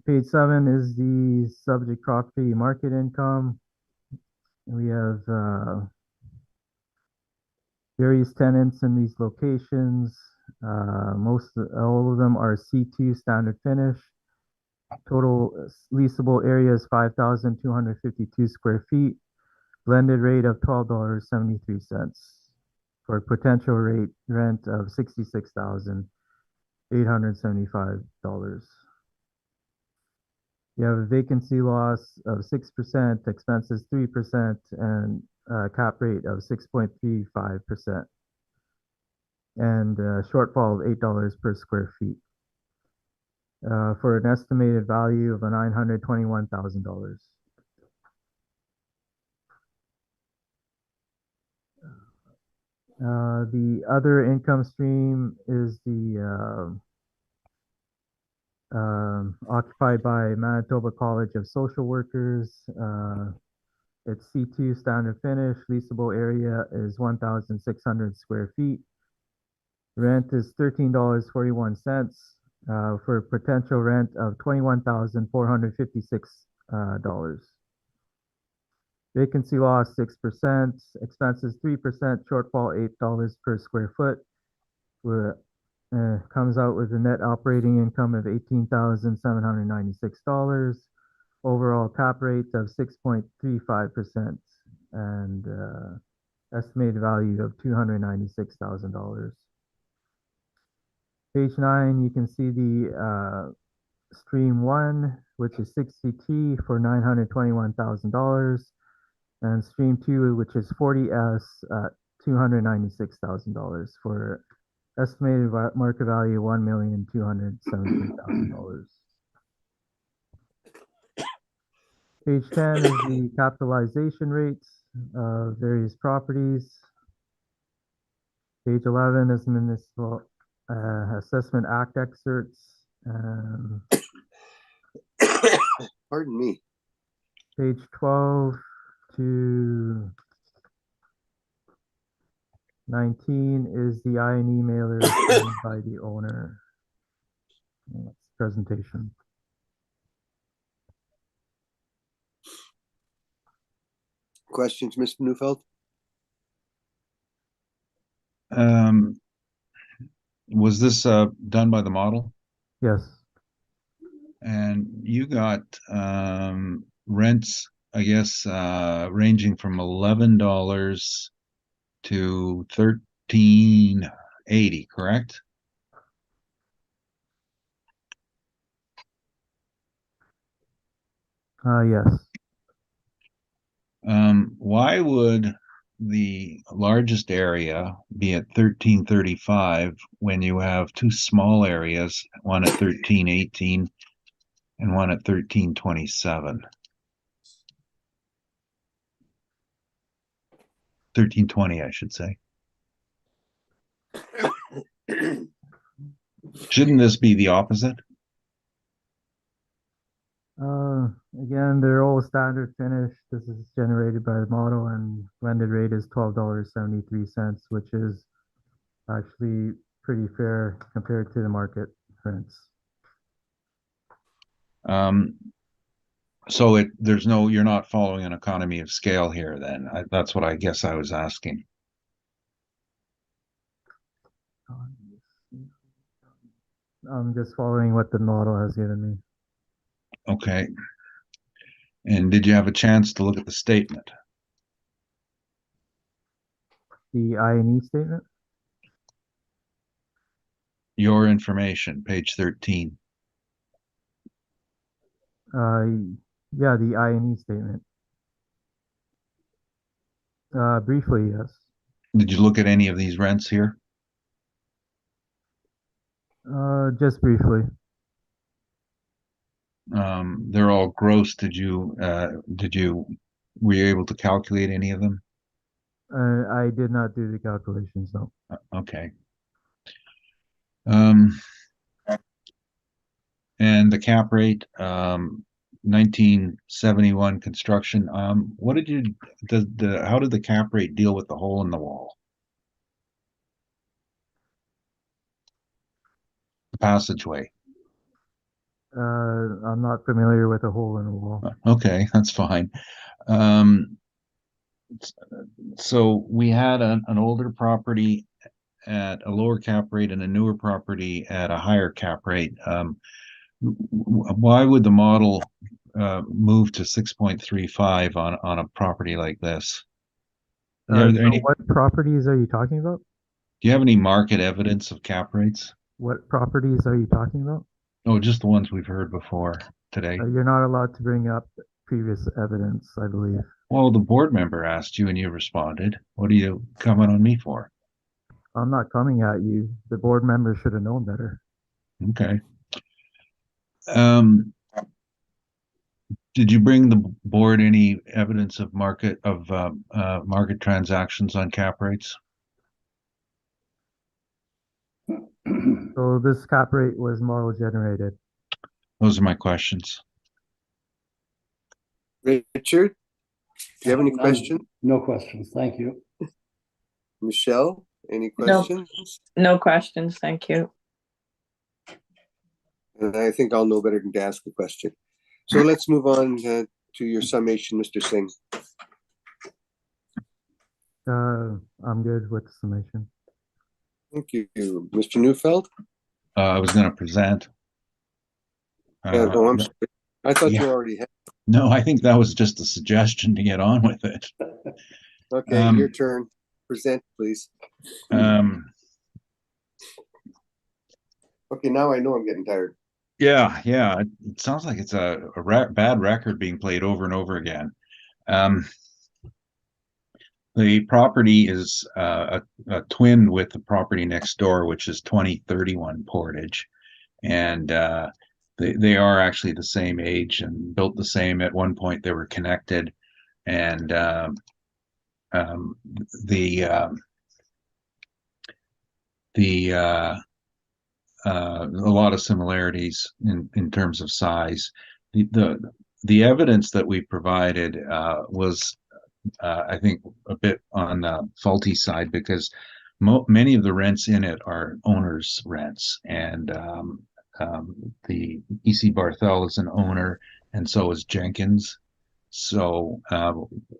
Page 7 is the subject property market income. We have various tenants in these locations. All of them are C2 standard finish. Total leasable area is 5,252 square feet. Blended rate of $12.73 for a potential rent of $66,875. You have a vacancy loss of 6%, expenses 3%, and cap rate of 6.35%, and shortfall of $8 per square feet, for an estimated value of $921,000. The other income stream is the occupied by Manitoba College of Social Workers. It's C2 standard finish. Leasable area is 1,600 square feet. Rent is $13.41 for a potential rent of $21,456. Vacancy loss 6%, expenses 3%, shortfall $8 per square foot. Comes out with a net operating income of $18,796. Overall cap rate of 6.35% and estimated value of $296,000. Page 9, you can see the stream 1, which is 60T for $921,000, and stream 2, which is 40S at $296,000 for estimated market value of $1,217,000. Page 10 is the capitalization rates of various properties. Page 11 is Municipal Assessment Act excerpts. Pardon me. Page 12 to 19 is the INE mailer signed by the owner. That's the presentation. Questions, Mr. Neufeld? Was this done by the model? Yes. And you got rents, I guess, ranging from $11 to $13.80, correct? Yes. Why would the largest area be at 1335 when you have two small areas, one at 1318 and one at 1327? 1320, I should say. Shouldn't this be the opposite? Again, They're all standard finish. This is generated by the model, and blended rate is $12.73, which is actually pretty fair compared to the market rents. So you're not following an economy of scale here then. That's what I guess I was asking. I'm just following what the model has given me. Okay. And did you have a chance to look at the statement? The I&E statement? Your information, page 13. Yeah, the I&E statement. Briefly, yes. Did you look at any of these rents here? Just briefly. They're all gross. Were you able to calculate any of them? I did not do the calculations, no. Okay. And the cap rate, 1971 construction. How did the cap rate deal with the hole in the wall? The passageway. I'm not familiar with a hole in the wall. Okay, that's fine. So we had an older property at a lower cap rate and a newer property at a higher cap rate. Why would the model move to 6.35 on a property like this? What properties are you talking about? Do you have any market evidence of cap rates? What properties are you talking about? Oh, just the ones we've heard before today. You're not allowed to bring up previous evidence, I believe. Well, the board member asked you and you responded. What are you coming on me for? I'm not coming at you. The board member should have known better. Okay. Did you bring the board any evidence of market transactions on cap rates? So this cap rate was model generated. Those are my questions. Richard, do you have any questions? No questions. Thank you. Michelle, any questions? No questions, thank you. And I think I'll know better than to ask a question. So let's move on to your summation, Mr. Singh. I'm good with the summation. Thank you. Mr. Neufeld? I was going to present. I'm sorry. I thought yeah. you already had. No, I think that was just a suggestion to get on with it. Okay, your turn. Present, please. Okay, now I know I'm getting tired. Yeah. It sounds like it's a bad record being played over and over again. The property is a twin with the property next door, which is 2031 Portage. And they are actually the same age and built the same. At one point, they were connected. And a lot of similarities in terms of size. The evidence that we provided was I think a bit on the faulty side, because many of the rents in it are owners' rents, and the E.C. Barthel is an owner, and so is Jenkins. So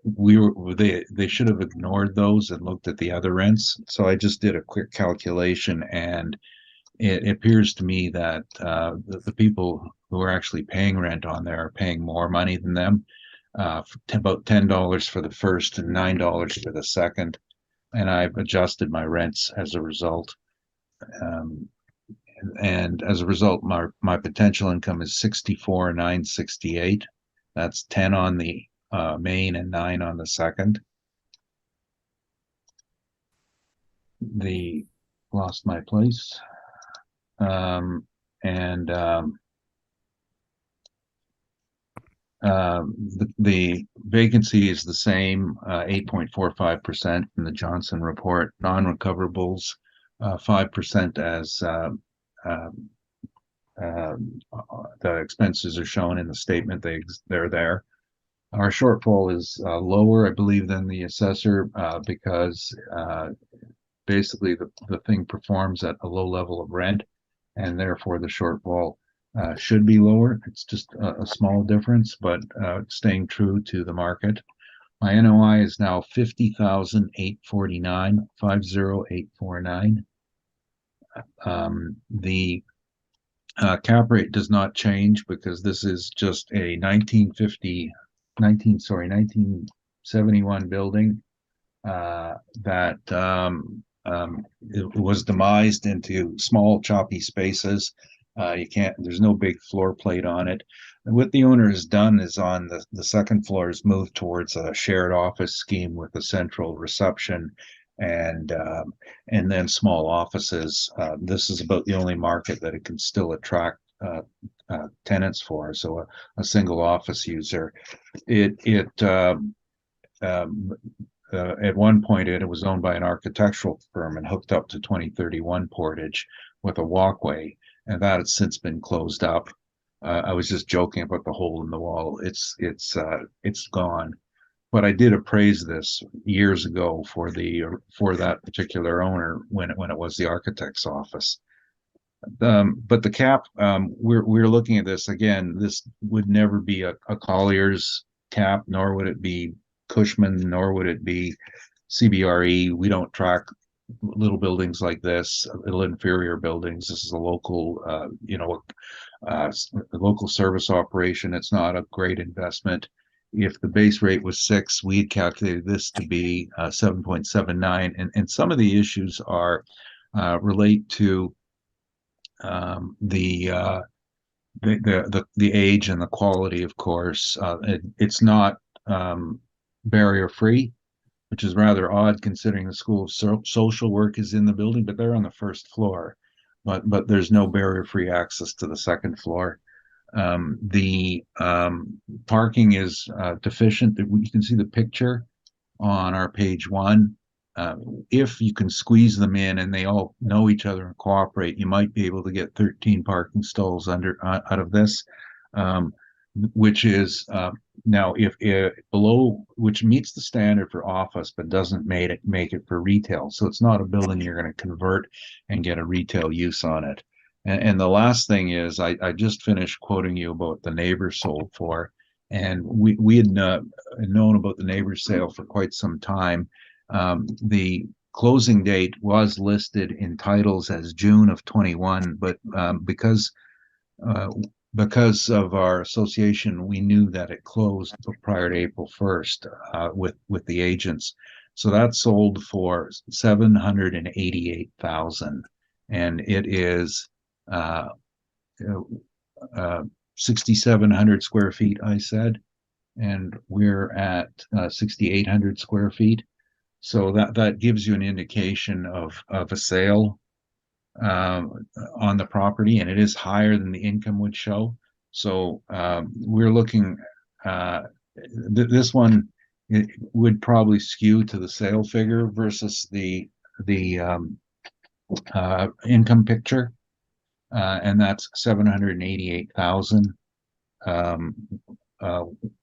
they should have ignored those and looked at the other rents. So I just did a quick calculation, and it appears to me that the people who are actually paying rent on there are paying more money than them. About $10 for the first and $9 for the second, and I've adjusted my rents as a result. And as a result, my potential income is $64,968. That's 10 on the main and 9 on the second. Lost my place, the vacancy is the same, 8.45% in the Johnson report. Non-recoverables, 5% as the expenses are shown in the statement. They're there. Our shortfall is lower, I believe, than the assessor because basically the thing performs at a low level of rent, and therefore the shortfall should be lower. It's just a small difference, but staying true to the market. My NOI is now 50,849, 50,849. The cap rate does not change because this is just a 1971 building that it was demised into small choppy spaces. There's no big floor plate on it. And what the owner has done is on the second floor is moved towards a shared office scheme with a central reception and then small offices. This is about the only market that it can still attract tenants for. So a single office user. At one point, it was owned by an architectural firm and hooked up to 2031 Portage with a walkway, and that has since been closed up. I was just joking about the hole in the wall. It's gone. But I did appraise this years ago for that particular owner when it was the architect's office. But the cap, we're looking at this again. This would never be a Collier's cap, nor would it be Cushman, nor would it be CBRE. We don't track little buildings like this, little inferior buildings. This is a local, a local service operation. It's not a great investment. If the base rate was 6, we had calculated this to be 7.79, and some of the issues are relate to the age and the quality. Of course, it's not barrier free, which is rather odd considering the School of Social Work is in the building, but they're on the first floor. But there's no barrier free access to the second floor. The parking is deficient. You can see the picture on our page 1. If you can squeeze them in and they all know each other and cooperate, you might be able to get 13 parking stalls out of this, which is now if below, which meets the standard for office but doesn't make it for retail. So it's not a building you're going to convert and get a retail use on it. And the last thing is, I just finished quoting you about the neighbors sold for, and we had known about the neighbors sale for quite some time. The closing date was listed in titles as June of 21, but because of our association, we knew that it closed prior to April 1st with the agents. So that sold for $788,000, and it is 6,700 square feet, I said, and we're at 6,800 square feet. So that gives you an indication of a sale on the property, and it is higher than the income would show. So we're looking, this one, it would probably skew to the sale figure versus the income picture, and that's 788,000.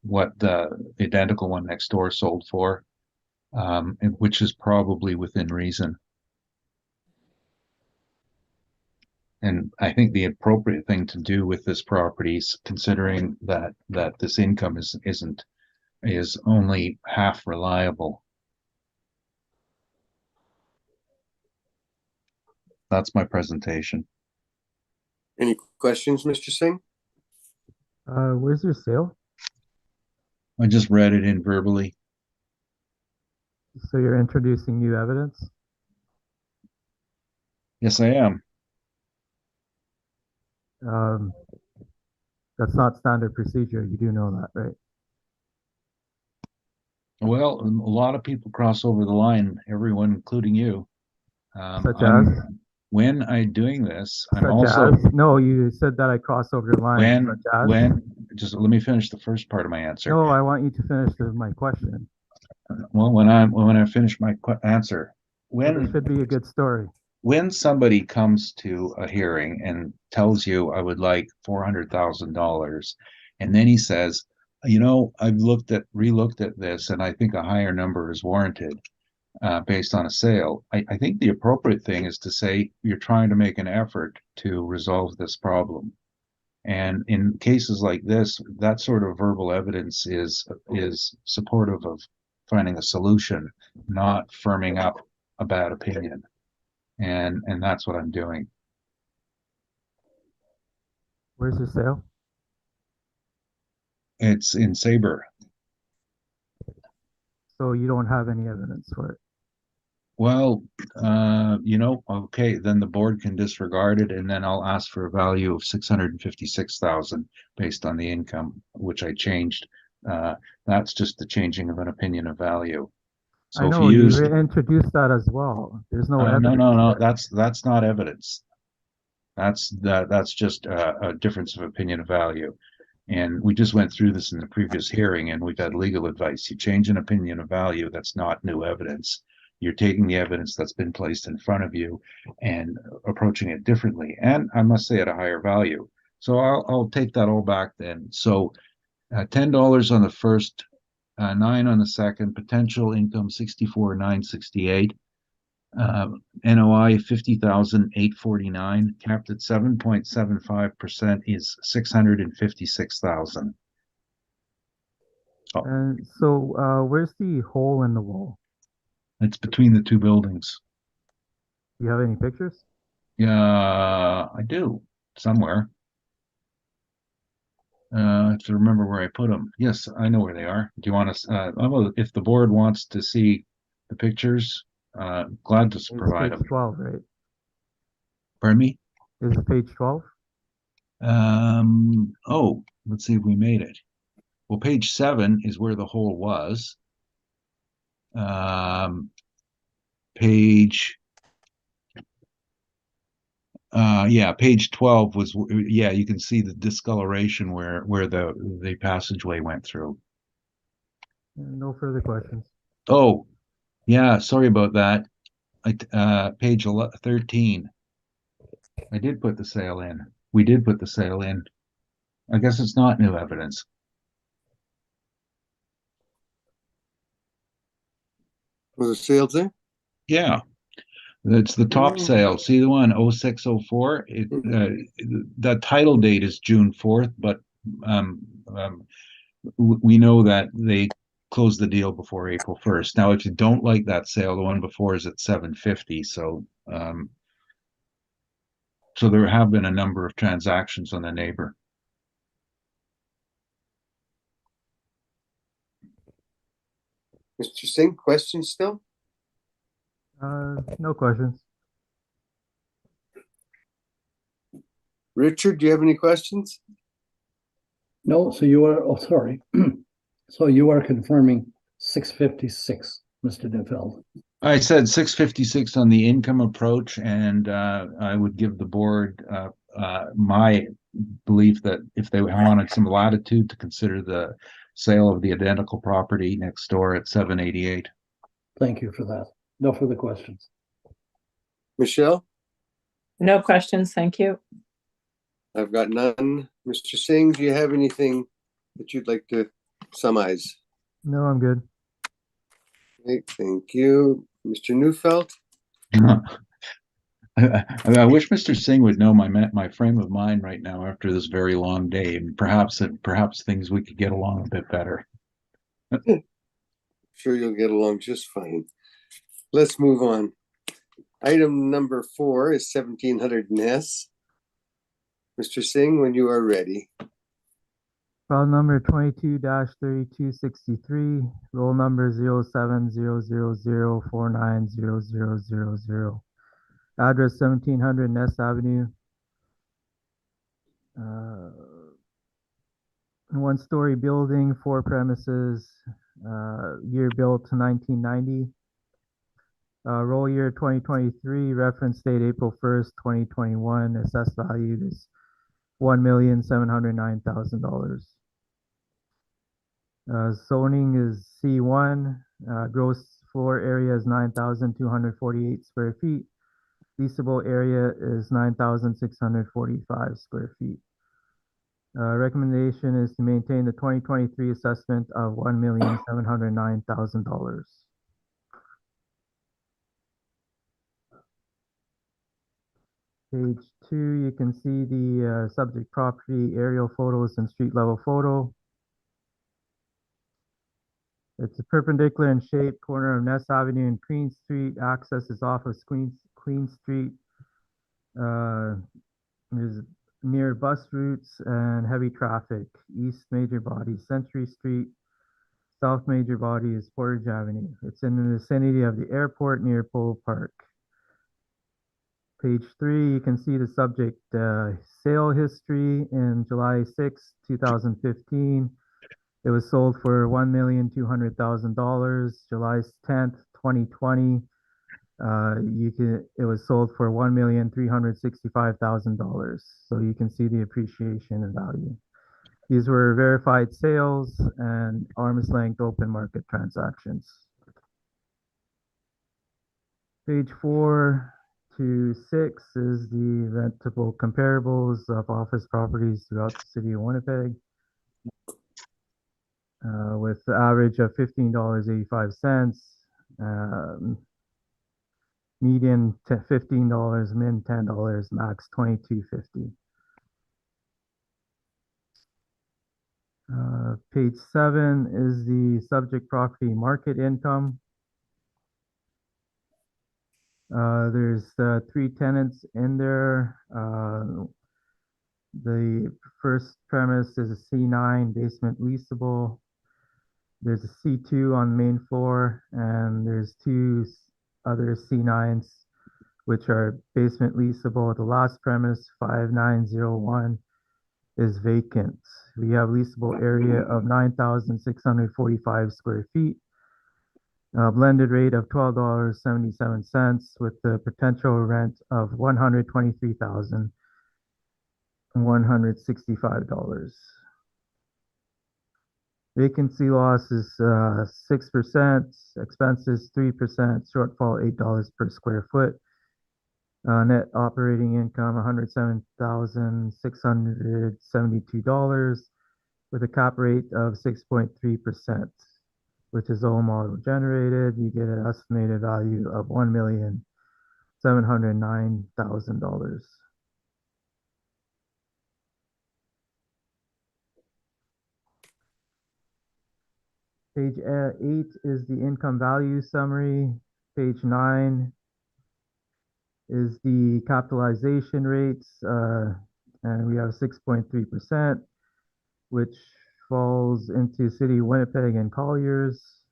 What the identical one next door sold for, which is probably within reason. And I think the appropriate thing to do with this property is, considering that this income is only half reliable. That's my presentation. Any questions, Mr. Singh? Where's your sale? I just read it in verbally. So you're introducing new evidence? Yes, I am. That's not standard procedure. You do know that, right? Well, a lot of people cross over the line, everyone, including you. Such as? When I'm doing this, I'm Such also... as? No, you said that I cross over the line. Just let me finish the first part of my answer. No, I want you to finish my question. Well, when I finish my answer, This should be a good story. When somebody comes to a hearing and tells you, I would like $400,000, and then he says, I've relooked at this, and I think a higher number is warranted based on a sale. I think the appropriate thing is to say you're trying to make an effort to resolve this problem. And in cases like this, that sort of verbal evidence is supportive of finding a solution, not firming up a bad opinion. And that's what I'm doing. Where's the sale? It's in Sabre. So you don't have any evidence for it. Well, okay, then the board can disregard it, and then I'll ask for a value of 656,000 based on the income, which I changed. That's just the changing of an opinion of value. So I if know you you use, introduced that as well. There's no evidence. no, there. that's not evidence. That's just a difference of opinion of value. And we just went through this in the previous hearing, and we've had legal advice. You change an opinion of value, that's not new evidence. You're taking the evidence that's been placed in front of you and approaching it differently. And I must say at a higher value. So I'll take that all back then. So $10 on the first, 9 on the second, potential income 64,968. NOI 50,849, capped at 7.75% is 656,000. And so where's the hole in the wall? It's between the two buildings. Do you have any pictures? Yeah, I do somewhere. I have to remember where I put them. Yes, I know where they are. Do you want to? If the board wants to see the pictures, glad to It's provide page them. 12, right? Pardon me? Is it page 12? Oh, let's see if we made it. Well, page 7 is where the hole was. Page page 12 was, you can see the discoloration where the passageway went through. No further questions. Oh, yeah, sorry about that. Page 13. I did put the sale in. We did put the sale in. I guess it's not new evidence. Was the sales there? Yeah. It's the top sale. See the one 0604? The title date is June 4th, but we know that they closed the deal before April 1st. Now, if you don't like that sale, the one before is at 750. So there have been a number of transactions on the neighbor. Mr. Singh, questions still? No questions. Richard, do you have any questions? No, so you are, oh, sorry. So you are confirming 656, Mr. Neufeld. I said 656 on the income approach, and I would give the board my belief that if they wanted some latitude to consider the sale of the identical property next door at 788. Thank you for that. No further questions. Michelle? No questions, thank you. I've got none. Mr. Singh, do you have anything that you'd like to summarize? No, I'm good. Okay, thank you. Mr. Neufeld? I wish Mr. Singh would know my frame of mind right now after this very long day, and perhaps things we could get along a bit better. Sure, you'll get along just fine. Let's move on. Item number 4 is 1700 Ness. Mr. Singh, when you are ready. File number 22-3263, roll number 0700490000. Address 1700 Ness Avenue. One-story building, 4 premises, year built to 1990. Roll year 2023, reference date April 1st, 2021, assessed value is $1,709,000. Zoning is C1, gross floor area is 9,248 square feet. Leasable area is 9,645 square feet. Recommendation is to maintain the 2023 assessment of $1,709,000. Page 2, you can see the subject property aerial photos and street level photo. It's a perpendicular in shape, corner of Ness Avenue and Queen Street. Access is off of Queen Street. There's near bus routes and heavy traffic. East major body, Century Street. South major body is Portage Avenue. It's in the vicinity of the airport near Polo Park. Page 3, you can see the subject sale history in July 6, 2015. It was sold for $1,200,000. July 10th, 2020, it was sold for $1,365,000. So you can see the appreciation in value. These were verified sales and arm's length open market transactions. Page 4 to 6 is the rentable comparables of office properties throughout the city of Winnipeg. With the average of $15.85, median $15, min $10, max $22.50. Page 7 is the subject property market income. There's 3 tenants in there. The first premise is a C9 basement leasable. There's a C2 on the main floor, and there's 2 other C9s, which are basement leasable. The last premise, 5901, is vacant. We have leasable area of 9,645 square feet. A blended rate of $12.77 with the potential rent of $123,165. Vacancy loss is 6%, expenses 3%, shortfall $8 per square foot. Net operating income $107,672 with a cap rate of 6.3%, which is all model generated. You get an estimated value of $1,709,000. Page 8 is the income value summary. Page 9 is the capitalization rates, and we have 6.3%, which falls into City of Winnipeg and Colliers.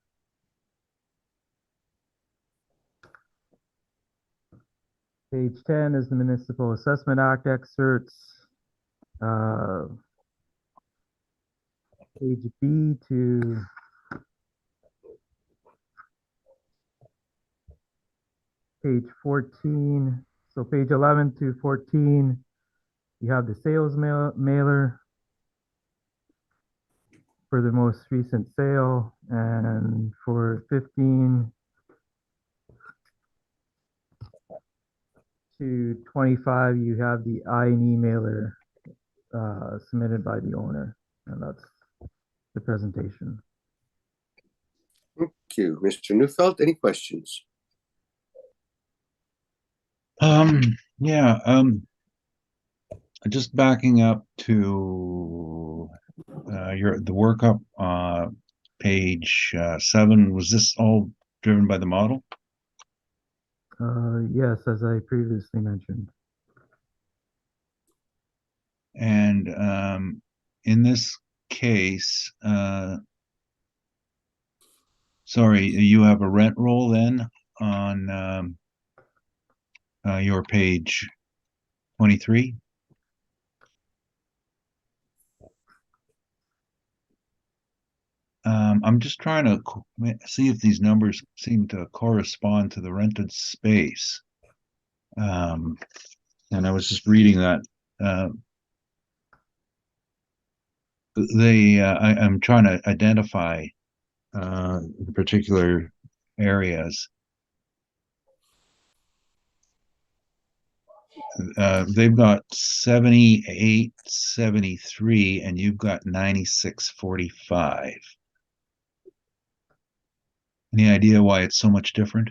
Page 10 is the Municipal Assessment Act excerpts. Page B to page 14. So page 11 to 14, you have the sales mailer for the most recent sale, and for 15 to 25, you have the I&E mailer submitted by the owner, and that's the presentation. Thank you. Mr. Neufeld, any questions? Yeah, just backing up to the workup page 7. Was this all driven by the model? Yes, as I previously mentioned. And in this case, sorry, you have a rent roll then on your page 23? I'm just trying to see if these numbers seem to correspond to the rented space. And I was just reading that I'm trying to identify the particular areas. they've got 78, 73, and you've got 96, 45. Any idea why it's so much different?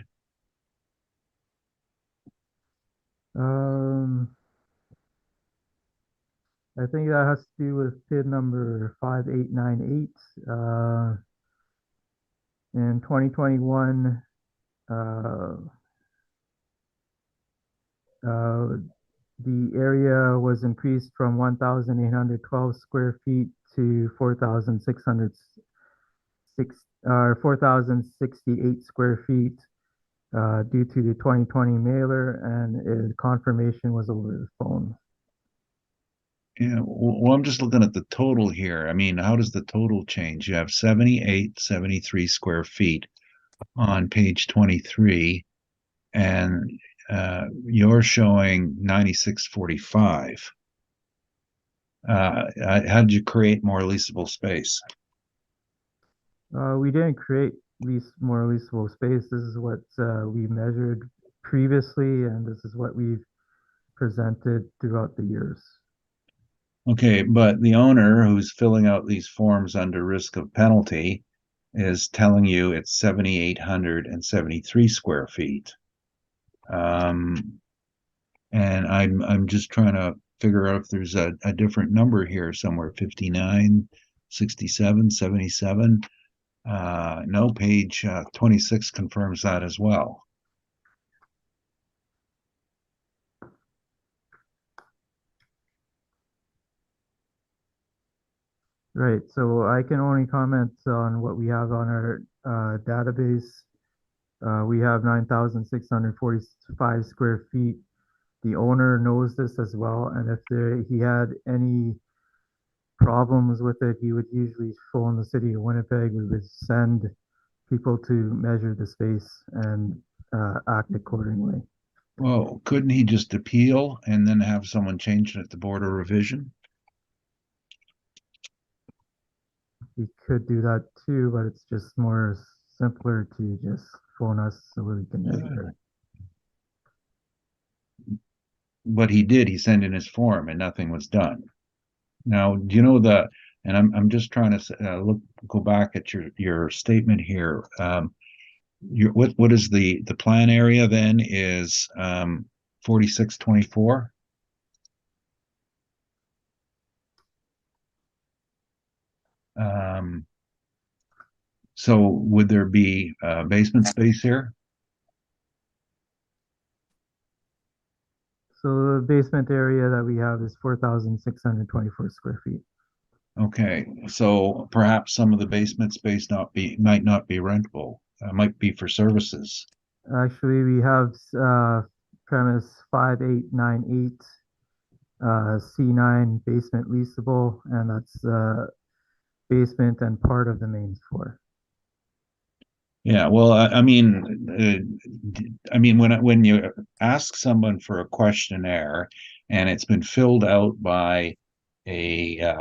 I think that has to do with PIN number 5898. In 2021, the area was increased from 1,812 square feet to 4,068 square feet due to the 2020 mailer, and confirmation was over the phone. Yeah, well, I'm just looking at the total here. I mean, how does the total change? You have 78, 73 square feet on page 23, and you're showing 9645. How did you create more leasable space? We didn't create more leasable space. This is what we measured previously, and this is what we've presented throughout the years. Okay, but the owner who's filling out these forms under risk of penalty is telling you it's 7,873 square feet. And I'm just trying to figure out if there's a different number here somewhere, 59, 67, 77. No, page 26 confirms that as well. Right, so I can only comment on what we have on our database. We have 9,645 square feet. The owner knows this as well, and if he had any problems with it, he would usually phone the city of Winnipeg. We would send people to measure the space and act accordingly. Well, couldn't he just appeal and then have someone change it at the Board of Revision? He could do that too, but it's just more simpler to just phone us so we can measure it. But he did, he sent in his form and nothing was done. Now, do you know and I'm just trying to go back at your statement here. What is the plan area then is 4624? So would there be basement space here? So the basement area that we have is 4,624 square feet. Okay, so perhaps some of the basement space might not be rentable. Might be for services. Actually, we have premise 5898 C9 basement leasable, and that's basement and part of the main floor. Yeah, well, I mean, when you ask someone for a questionnaire and it's been filled out by a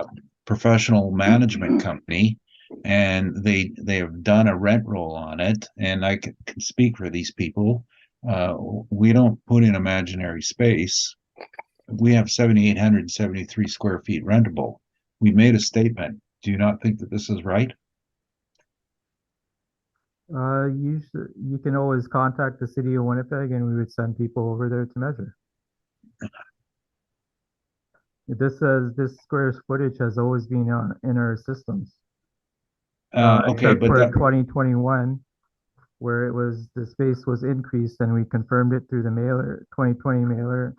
professional management company, and they have done a rent roll on it, and I can speak for these people. We don't put in imaginary space. We have 7,873 square feet rentable. We made a statement. Do you not think that this is right? Usually, you can always contact the city of Winnipeg, and we would send people over there to measure. This says this square footage has always been in our systems. Okay, Except but for 2021, where the space was increased, and we confirmed it through the 2020 mailer,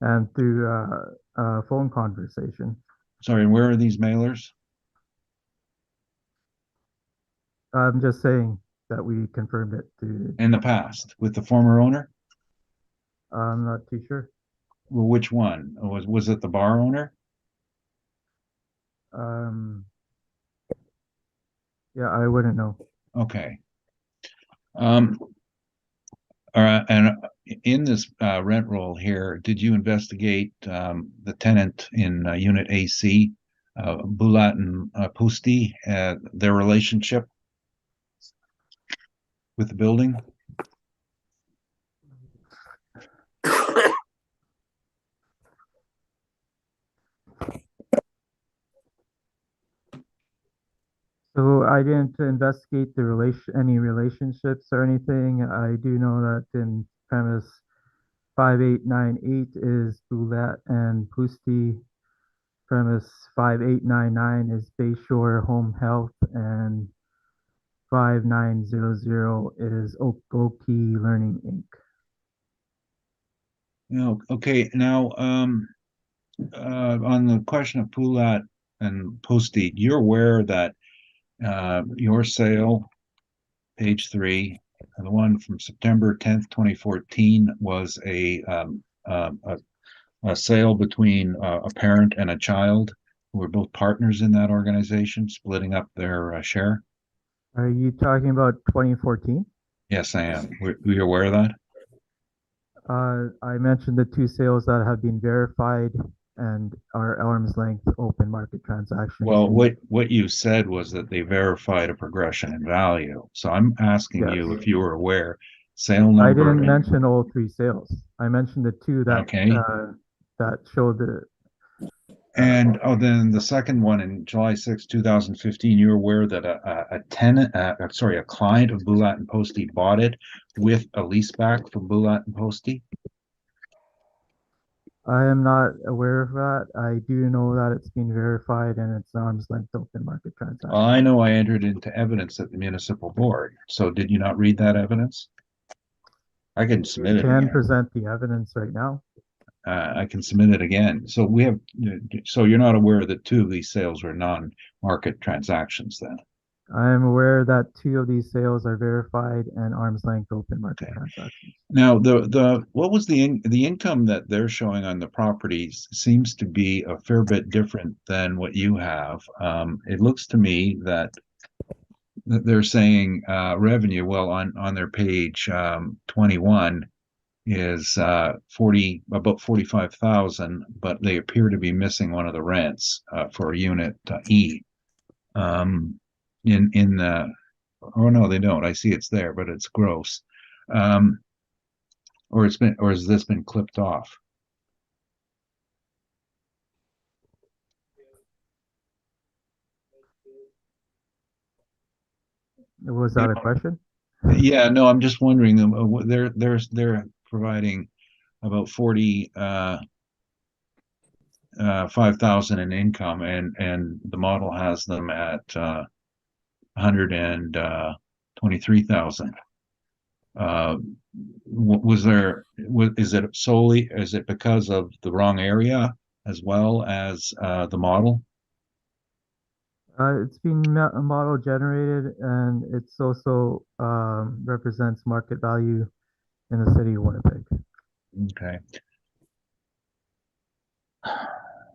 and through a phone conversation. Sorry, where are these mailers? I'm just saying that we confirmed it in the past with the former owner? I'm not too sure. Well, which one? Was it the bar owner? Yeah, I wouldn't know. Okay. All right, and in this rent roll here, did you investigate the tenant in unit AC, Bulat and Pusti, their relationship with the building? So I didn't investigate any relationships or anything. I do know that in premise 5898 is Boulette and Pusti. Premise 5899 is Bayshore Home Health, and 5900 is Oki Learning Inc. No, okay, now, on the question of Poulat and Post-it, you're aware that your sale, page 3, the one from September 10th, 2014, was a sale between a parent and a child who were both partners in that organization, splitting up their share? Are you talking about 2014? Yes, I am. Were you aware of that? I mentioned the two sales that have been verified and are arm's length open market transactions. Well, what you said was that they verified a progression in value. So I'm asking you Yes. if you were aware, sale number. I didn't mention all three sales. I mentioned the two that Okay. that showed the And then the second one in July 6, 2015, you were aware that a tenant, a client of Boulat and Posty bought it with a lease back from Boulat and Posty? I am not aware of that. I do know that it's been verified and it's arm's length open market transaction. Well, I know I entered into evidence at the municipal board. So did you not read that evidence? I can submit You it can again. present the evidence right now. I can submit it again. So we have, so you're not aware that two of these sales were non-market transactions then? I am aware that two of these sales are verified and arm's length open market Okay. transactions. Now, what was the income that they're showing on the properties seems to be a fair bit different than what you have. It looks to me that they're saying revenue, well, on their page 21 is about 45,000, but they appear to be missing one of the rents for unit E. In the, oh no, they don't. I see it's there, but it's gross. Or has this been clipped off? Was that a question? Yeah, no, I'm just wondering. They're providing about 5,000 in income, and the model has them at 123,000. Is it because of the wrong area as well as the model? It's been model generated and it's also represents market value in the city of Winnipeg. Okay.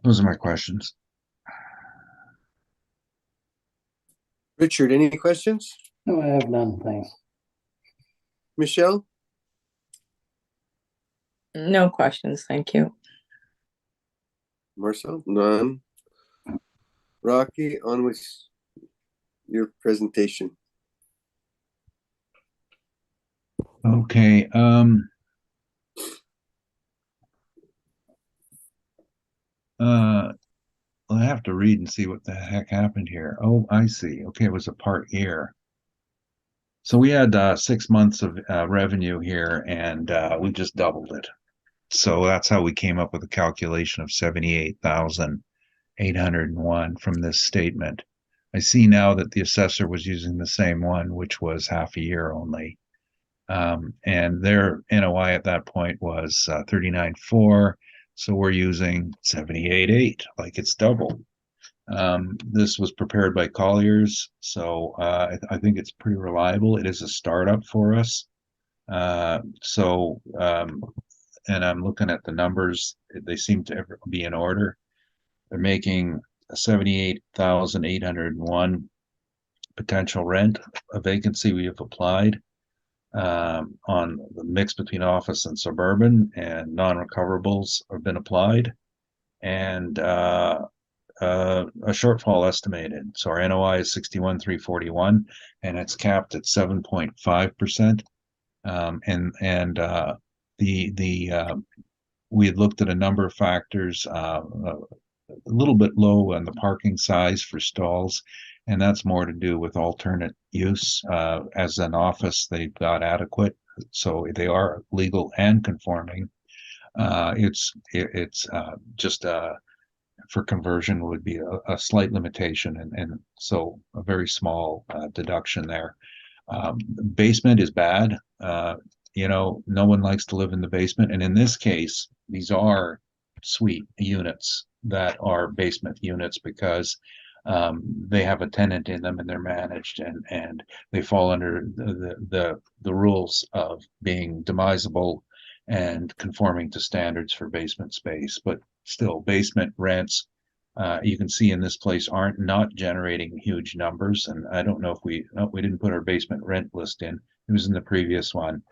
Those are my questions. Richard, any questions? No, I have none, thanks. Michelle? No questions, thank you. Marcel? None. Rocky, on with your presentation. Okay. I have to read and see what the heck happened here. Oh, I see. Okay, it was a part here. So we had 6 months of revenue here, and we just doubled it. So that's how we came up with a calculation of 78,801 from this statement. I see now that the assessor was using the same one, which was half a year only. And their NOI at that point was 39.4. So we're using 78.8, like it's double. This was prepared by Colliers, so I think it's pretty reliable. It is a startup for us. And I'm looking at the numbers, they seem to be in order. They're making 78,801 potential rent, a vacancy we have applied on the mix between office and suburban, and non-recoverables have been applied, and a shortfall estimated. So our NOI is 61,341, and it's capped at 7.5%. We had looked at a number of factors, a little bit low on the parking size for stalls, And that's more to do with alternate use. As an office, they've got adequate, so they are legal and conforming. It's just for conversion would be a slight limitation, and so a very small deduction there. Basement is bad. No one likes to live in the basement. And in this case, these are suite units that are basement units because they have a tenant in them and they're managed and they fall under the rules of being demisable and conforming to standards for basement space. But still, basement rents, you can see in this place aren't not generating huge numbers. And I don't know if we didn't put our basement rent list in. It was in the previous one.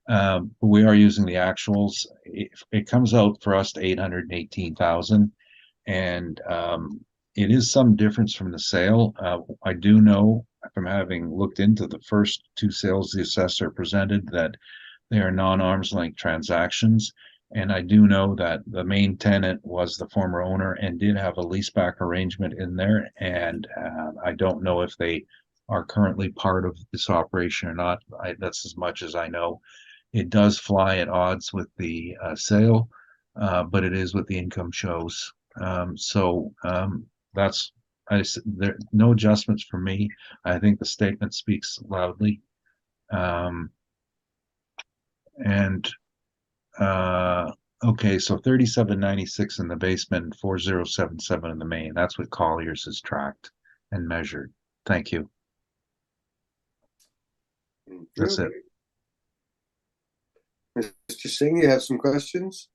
But we are using the actuals. It comes out for us to 818,000. And it is some difference from the sale. I do know from having looked into the first two sales the assessor presented that they are non-arm's length transactions. And I do know that the main tenant was the former owner and did have a leaseback arrangement in there. And I don't know if they are currently part of this operation or not. That's as much as I know. It does fly at odds with the sale, but it is what the income shows. That's there no adjustments for me. I think the statement speaks loudly. Okay, so 3796 in the basement, 4077 in the main. That's what Colliers has tracked and measured. Thank you. That's it. Mr. Singh, you have some questions?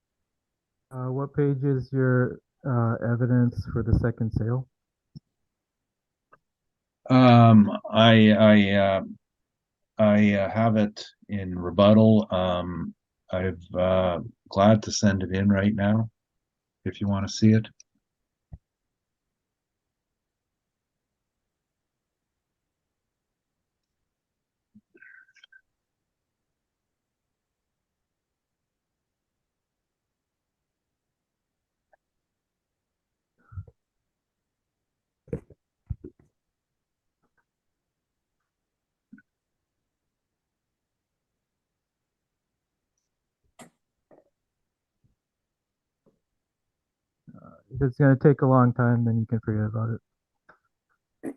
What page is your evidence for the second sale? I have it in rebuttal. I'm glad to send it in right now if you want to see it. If it's going to take a long time, then you can forget about it.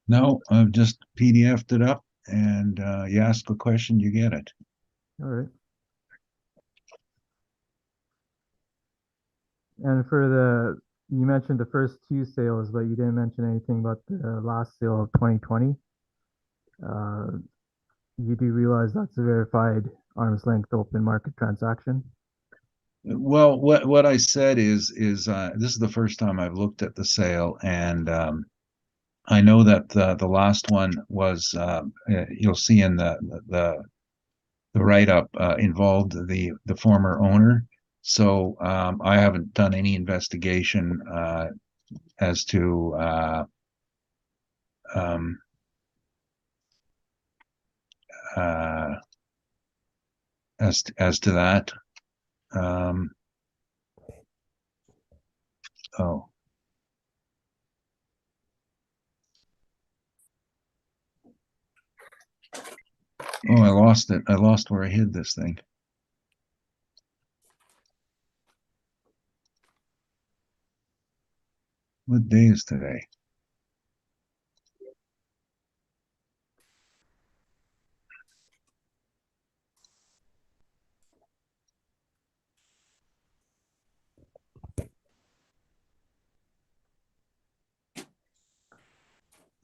No, I've just PDF'd it up, and you ask a question, you get it. All right. And for you mentioned the first two sales, but you didn't mention anything about the last sale of 2020. You do realize that's a verified arm's length open market transaction? Well, what I said is this is the first time I've looked at the sale, and I know that the last one was you'll see in the write-up involved the former owner. So I haven't done any investigation as to as to that. Oh. Oh, I lost it. I lost where I hid this thing. What day is today?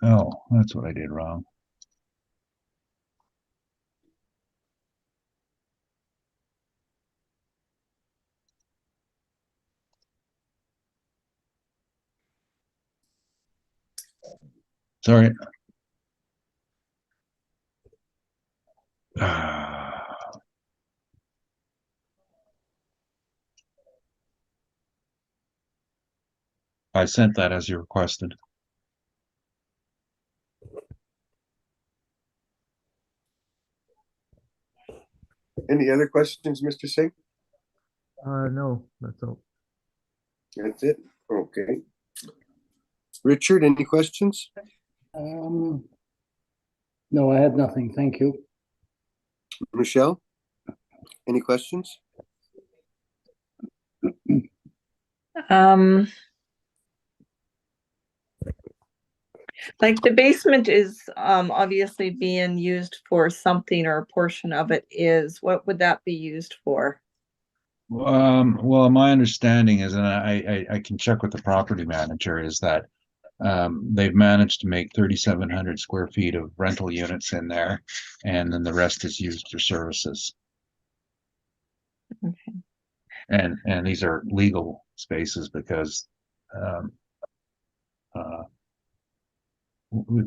Oh, that's what I did wrong. Sorry. I sent that as you requested. Any other questions, Mr. Singh? No, that's all. That's it? Okay. Richard, any questions? No, I had nothing. Thank you. Michelle, any questions? Like the basement is obviously being used for something, or a portion of it is. What would that be used for? Well, my understanding is, and I can check with the property manager, is that they've managed to make 3,700 square feet of rental units in there, and then the rest is used for services. Okay. And these are legal spaces because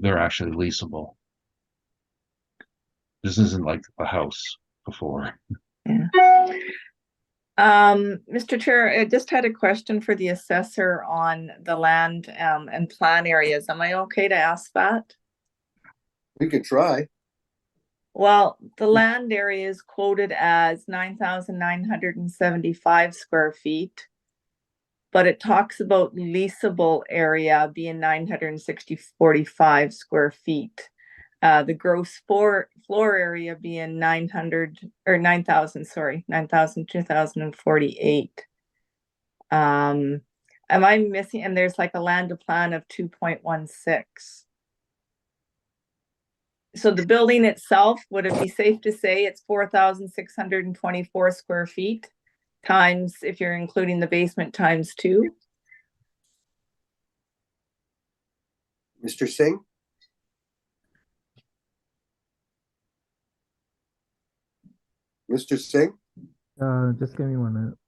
they're actually leasable. This isn't like a house before. Yeah. Mr. Chair, I just had a question for the assessor on the land and plan areas. Am I okay to ask that? We could try. Well, the land area is quoted as 9,975 square feet, but it talks about leasable area being 945 square feet. The gross floor area being 9,248. Am I missing? And there's like a land to plan of 2.16. So the building itself, would it be safe to say it's 4,624 square feet times, if you're including the basement, times 2? Mr. Singh? Mr. Singh? Just give me 1 minute.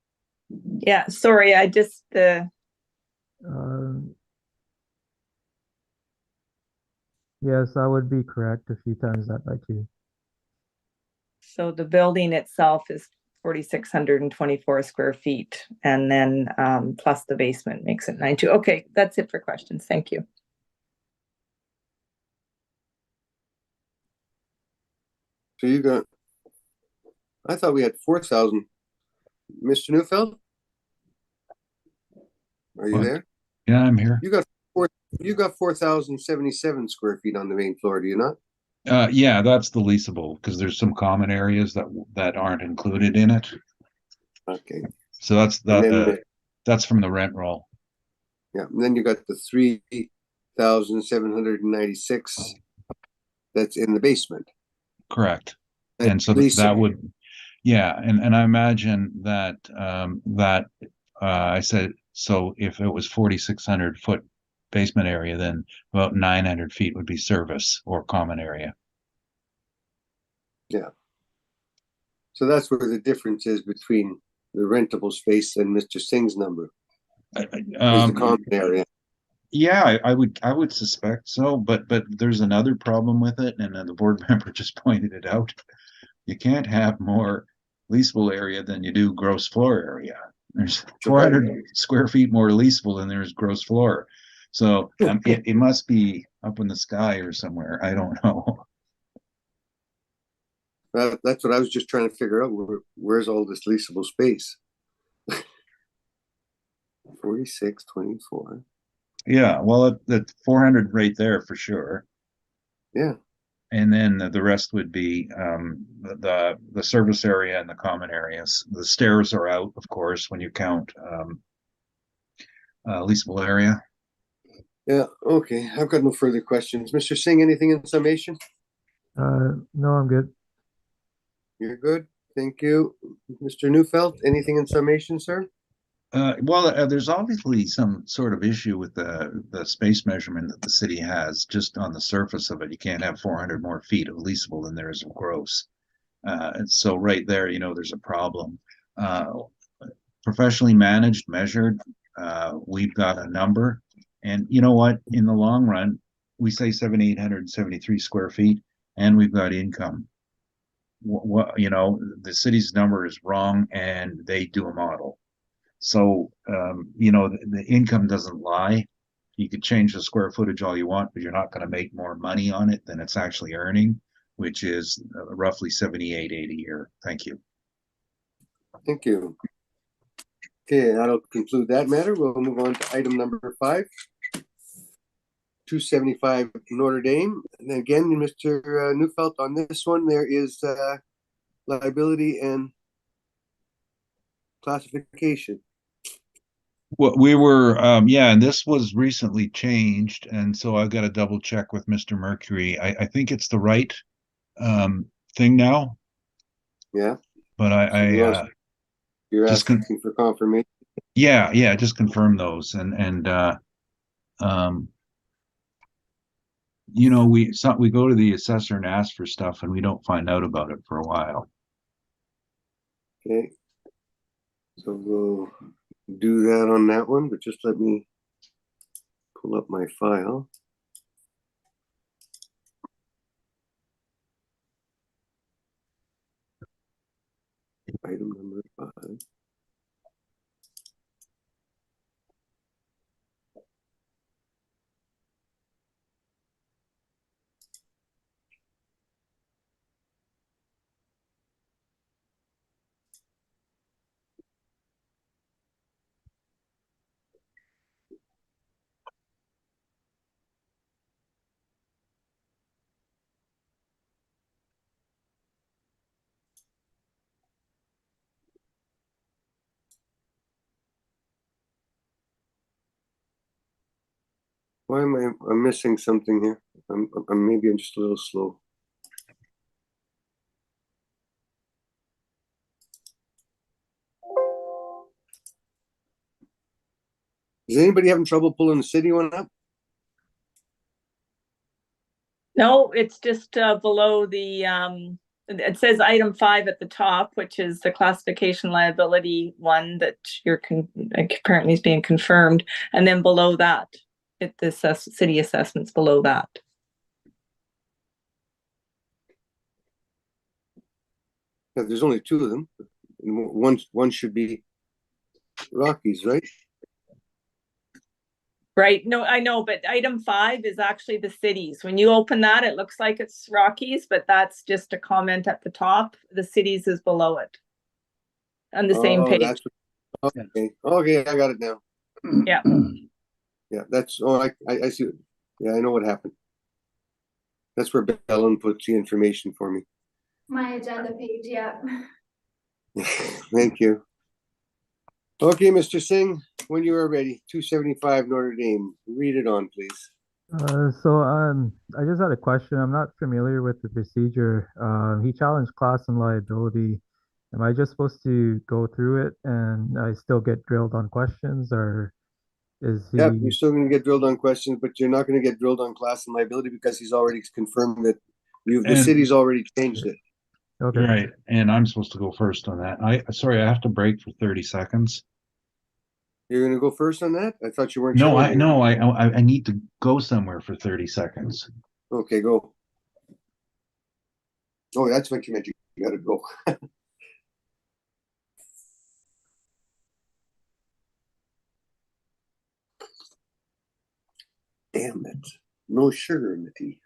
Yeah, sorry, I just Yes, that would be correct if you times that by 2. so the building itself is 4,624 square feet, and then plus the basement makes it 92. Okay, that's it for questions. Thank you. So you got, I thought we had 4,000. Mr. Neufeld? Are you What? there? Yeah, I'm here. You got 4,077 square feet on the main floor, do you not? Yeah, that's the leasable because there's some common areas that aren't included in it. Okay. So that's And then that's from the rent roll. yeah, and then you got the 3,796 that's in the basement. Correct. That's And so leasable. that would, yeah, and I imagine that I said, so if it was 4,600 foot basement area, then about 900 feet would be service or common area. Yeah. So that's where the difference is between the rentable space and Mr. Singh's number. Is the common area. Yeah, I would suspect so, but there's another problem with it, and the board member just pointed it out. You can't have more leasable area than you do gross floor area. There's 400 square feet more leasable than there's gross floor. So it must be up in the sky or somewhere. I don't know. That's what I was just trying to figure out. Where's all this leasable space? 4624. Yeah, well, the 400 right there for sure. Yeah. And then the rest would be the service area and the common areas. The stairs are out, of course, when you count leasable area. Yeah, okay. I've got no further questions. Mr. Singh, anything in summation? No, I'm good. You're good. Thank you. Mr. Neufeld, anything in summation, sir? There's obviously some sort of issue with the space measurement that the city has just on the surface of it. You can't have 400 more feet of leasable than there is of gross. And so right there, there's a problem. Professionally managed, measured, we've got a number. And you know what? In the long run, we say 7,873 square feet, and we've got income. The city's number is wrong, and they do a model. So, the income doesn't lie. You could change the square footage all you want, but you're not going to make more money on it than it's actually earning, which is roughly 78.80 a year. Thank you. Thank you. Okay, that'll conclude that matter. We'll move on to item number 5. 275 Notre Dame. And again, Mr. Neufeld, on this one, there is liability and classification. Well, we were, yeah, and this was recently changed, and so I've got to double check with Mr. Mercury. I think it's the right thing now, Yeah. but You're just asking for confirmation. yeah, just confirm those and you know, we go to the assessor and ask for stuff and we don't find out about it for a while. Okay. So we'll do that on that one, but just let me pull up my file. Item number 5. Why am I'm missing something here? I'm just a little slow. Is anybody having trouble pulling the city one up? No, it's just below the it says item 5 at the top, which is the classification liability one that apparently is being confirmed, and then below that, the city assessments below that. Yeah, there's only 2 of them. One should be Rockies, right? Right. No, I know, but item 5 is actually the cities. When you open that, it looks like it's Rockies, but that's just a comment at the top. The cities is below it on the same page. Okay. Okay, I got it now. Yeah. Yeah, that's I see. Yeah, I know what happened. That's where Bellen puts the information for me. My agenda page, yeah. Thank you. Okay, Mr. Singh, when you are ready, 275 Notre Dame. Read it on, please. I just had a question. I'm not familiar with the procedure. He challenged class and liability. Am I just supposed to go through it and I still get drilled on questions, or is he? Yeah, you're still going to get drilled on questions, but you're not going to get drilled on class and liability because he's already confirmed that the city's already changed it. Okay. Right, and I'm supposed to go first on that. Sorry, I have to break for 30 seconds. You're going to go first on that? I thought you weren't. No, I need to go somewhere for 30 seconds. Okay, go. Oh, that's what you meant. You got to go. Damn it. No sugar in the tea.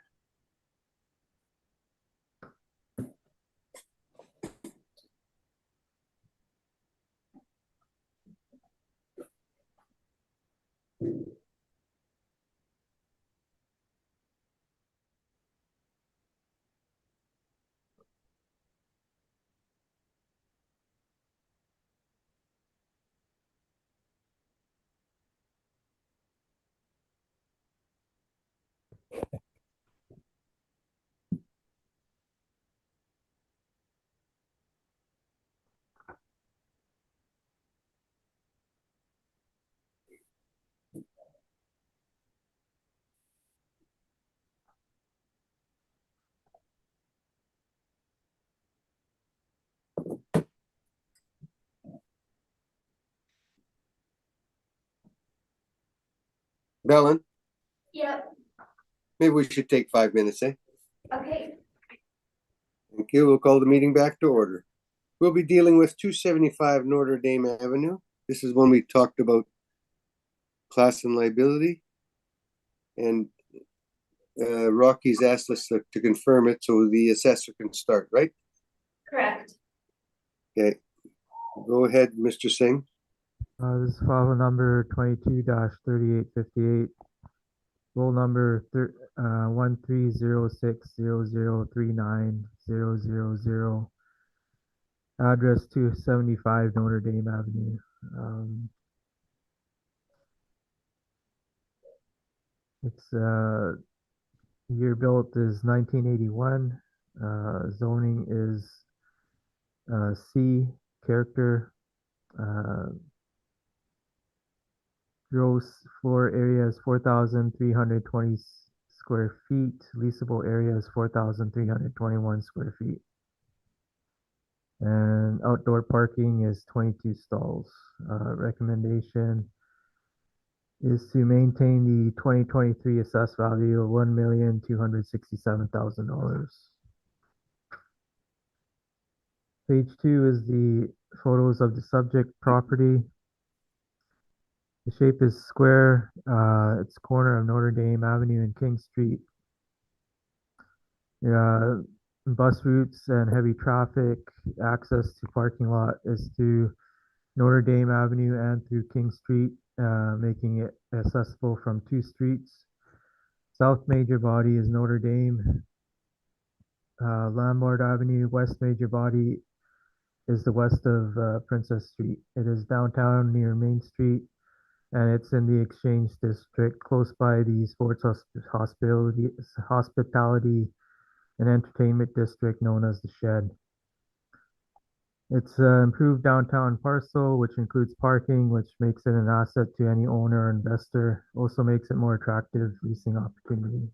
Bellen, Yep. maybe we should take 5 minutes, eh? Okay. Thank you. We'll call the meeting back to order. We'll be dealing with 275 Notre Dame Avenue. This is when we talked about class and liability. And Rocky's asked us to confirm it so the assessor can start, right? Correct. Okay. Go ahead, Mr. Singh. This is file number 22-3858. roll number 1306003900, address 275 Notre Dame Avenue. It's year built is 1981. Zoning is C character. Gross floor area is 4,320 square feet. Leasable area is 4,321 square feet. And outdoor parking is 22 stalls. Recommendation is to maintain the 2023 assessed value of $1,267,000. Page 2 is the photos of the subject property. The shape is square. It's corner of Notre Dame Avenue and King Street. Bus routes and heavy traffic access to parking lot is through Notre Dame Avenue and through King Street, making it accessible from 2 streets. South major body is Notre Dame. Landlord Avenue, west major body is the west of Princess Street. It is downtown near Main Street, and it's in the Exchange District, close by the Sports Hospitality and Entertainment District known as the Shed. It's an improved downtown parcel, which includes parking, which makes it an asset to any owner or investor. Also makes it more attractive leasing opportunity.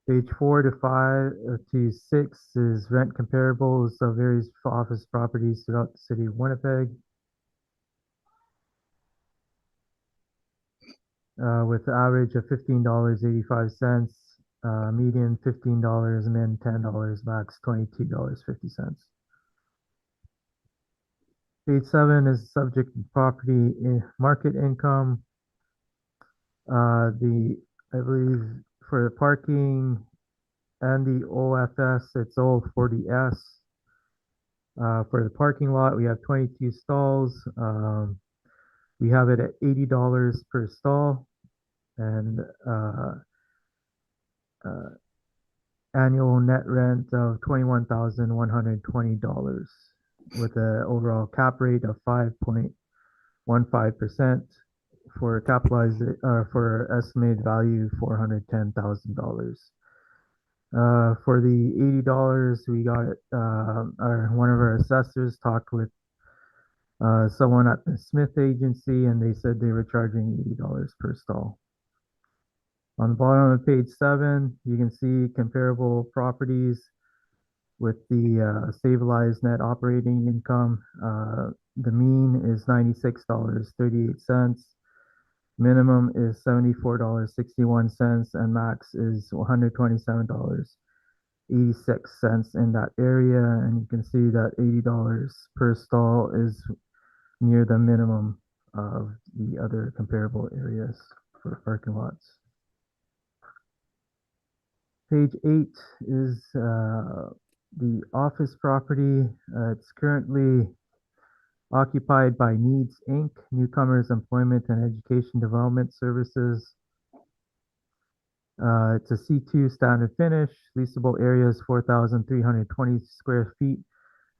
Page 4 to 6 is rent comparables of various office properties throughout the city of Winnipeg. With an average of $15.85, median $15, min $10, max $22.50. Page 7 is subject property market income. I believe for the parking and the OFS, it's all 40S. For the parking lot, we have 22 stalls. We have it at $80 per stall, and annual net rent of $21,120 with an overall cap rate of 5.15% for capitalized for estimated value $410,000. For the $80, we got one of our assessors talked with someone at the Smith Agency, and they said they were charging $80 per stall. On the bottom of page 7, you can see comparable properties with the stabilized net operating income. The mean is $96.38. Minimum is $74.61, and max is $127.86 in that area. And you can see that $80 per stall is near the minimum of the other comparable areas for parking lots. Page 8 is the office property. It's currently occupied by Needs Inc., Newcomers Employment and Education Development Services. It's a C2 standard finish. Leasable area is 4,320 square feet.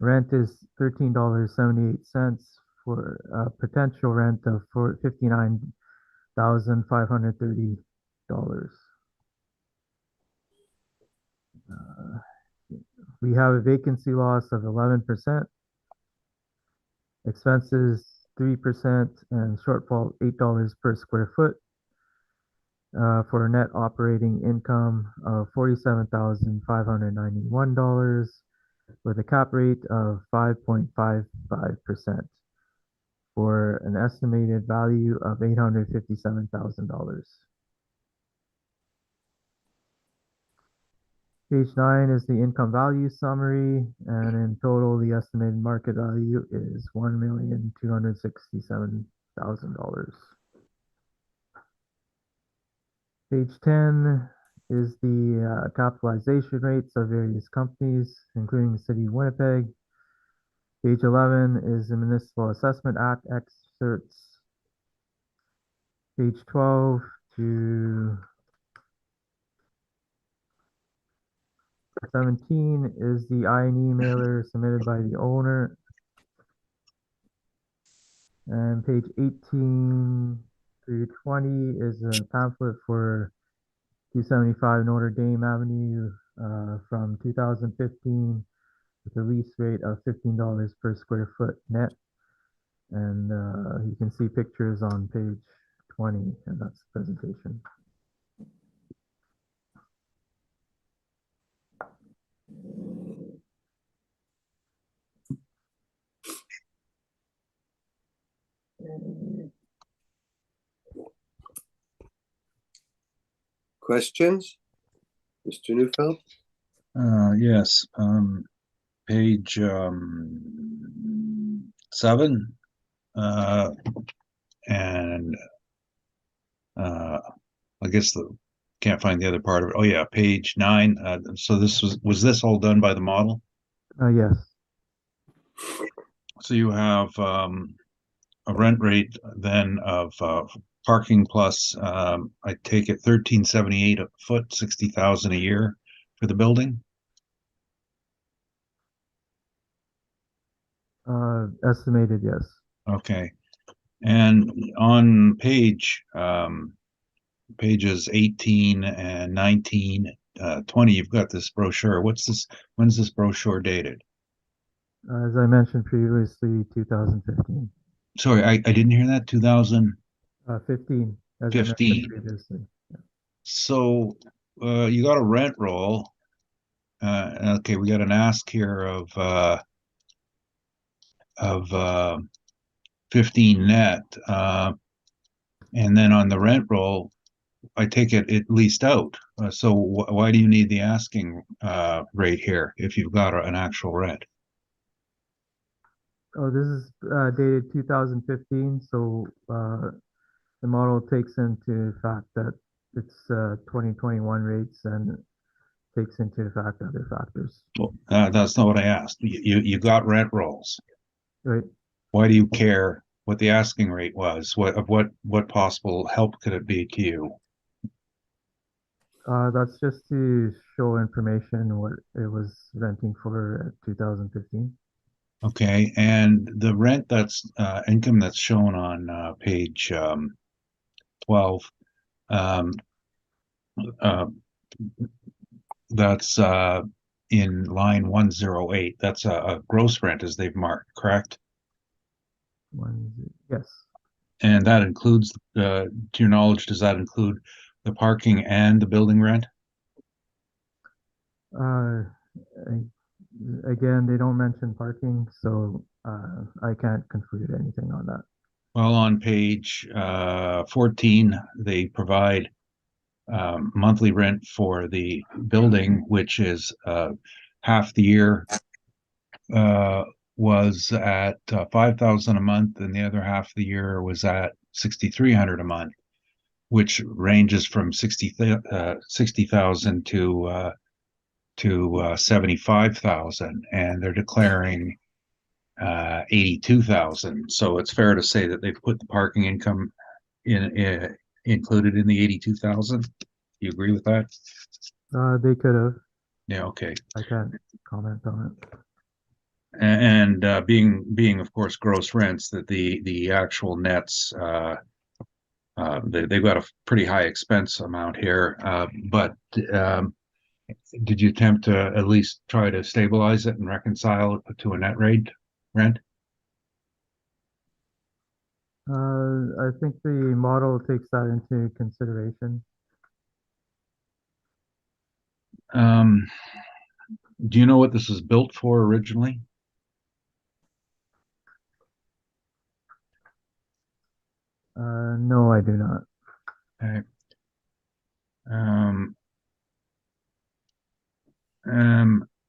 Rent is $13.78 for a potential rent of $59,530. We have a vacancy loss of 11%, expenses 3%, and shortfall $8 per square foot, for a net operating income of $47,591 with a cap rate of 5.55% for an estimated value of $857,000. Page 9 is the income value summary, and in total, the estimated market value is $1,267,000. Page 10 is the capitalization rates of various companies, including the City of Winnipeg. Page 11 is the Municipal Assessment Act excerpts. Page 12 to 17 is the INE mailer submitted by the owner. And page 18 through 20 is a pamphlet for 275 Notre Dame Avenue from 2015 with a lease rate of $15 per square foot net. And you can see pictures on page 20, and that's the presentation. Questions? Mr. Neufeld? Yes, page 7, and I guess can't find the other part of it. Oh yeah, page 9. So this was this all done by the model? Yes. So you have a rent rate then of parking plus I take it 1378 a foot, 60,000 a year for the building. Estimated, yes. Okay, and on pages 18 and 19, 20, you've got this brochure. What's this? When's this brochure dated? As I mentioned previously, 2015. Sorry, I didn't hear that. 15, as 15. I mentioned previously. So you got a rent roll. Okay, we got an ask here of 15 net, and then on the rent roll, I take it leased out. So why do you need the asking rate here if you've got an actual rent? Oh, this is dated 2015, so the model takes into fact that it's 2021 rates and takes into fact other factors. Well, that's not what I asked. You got rent rolls. Right. Why do you care what the asking rate was? What possible help could it be to you? That's just to show information what it was renting for 2015. Okay, and the rent that's income that's shown on page 12, that's in line 108. That's a gross rent as they've marked, correct? Yes. And that includes, to your knowledge, does that include the parking and the building rent? Again, they don't mention parking, so I can't conclude anything on that. Well, on page 14, they provide monthly rent for the building, which is half the year was at 5,000 a month, and the other half of the year was at 6,300 a month, which ranges from 60,000 to 75,000, and they're declaring 82,000. So it's fair to say that they've put the parking income included in the 82,000. You agree with that? They could have. Yeah. Okay. I can't comment on it. And being of course gross rents, that the actual nets they've got a pretty high expense amount here, but did you attempt to at least try to stabilize it and reconcile it to a net rate rent? I think the model takes that into consideration. Do you know what this was built for originally? No, I do not. Okay.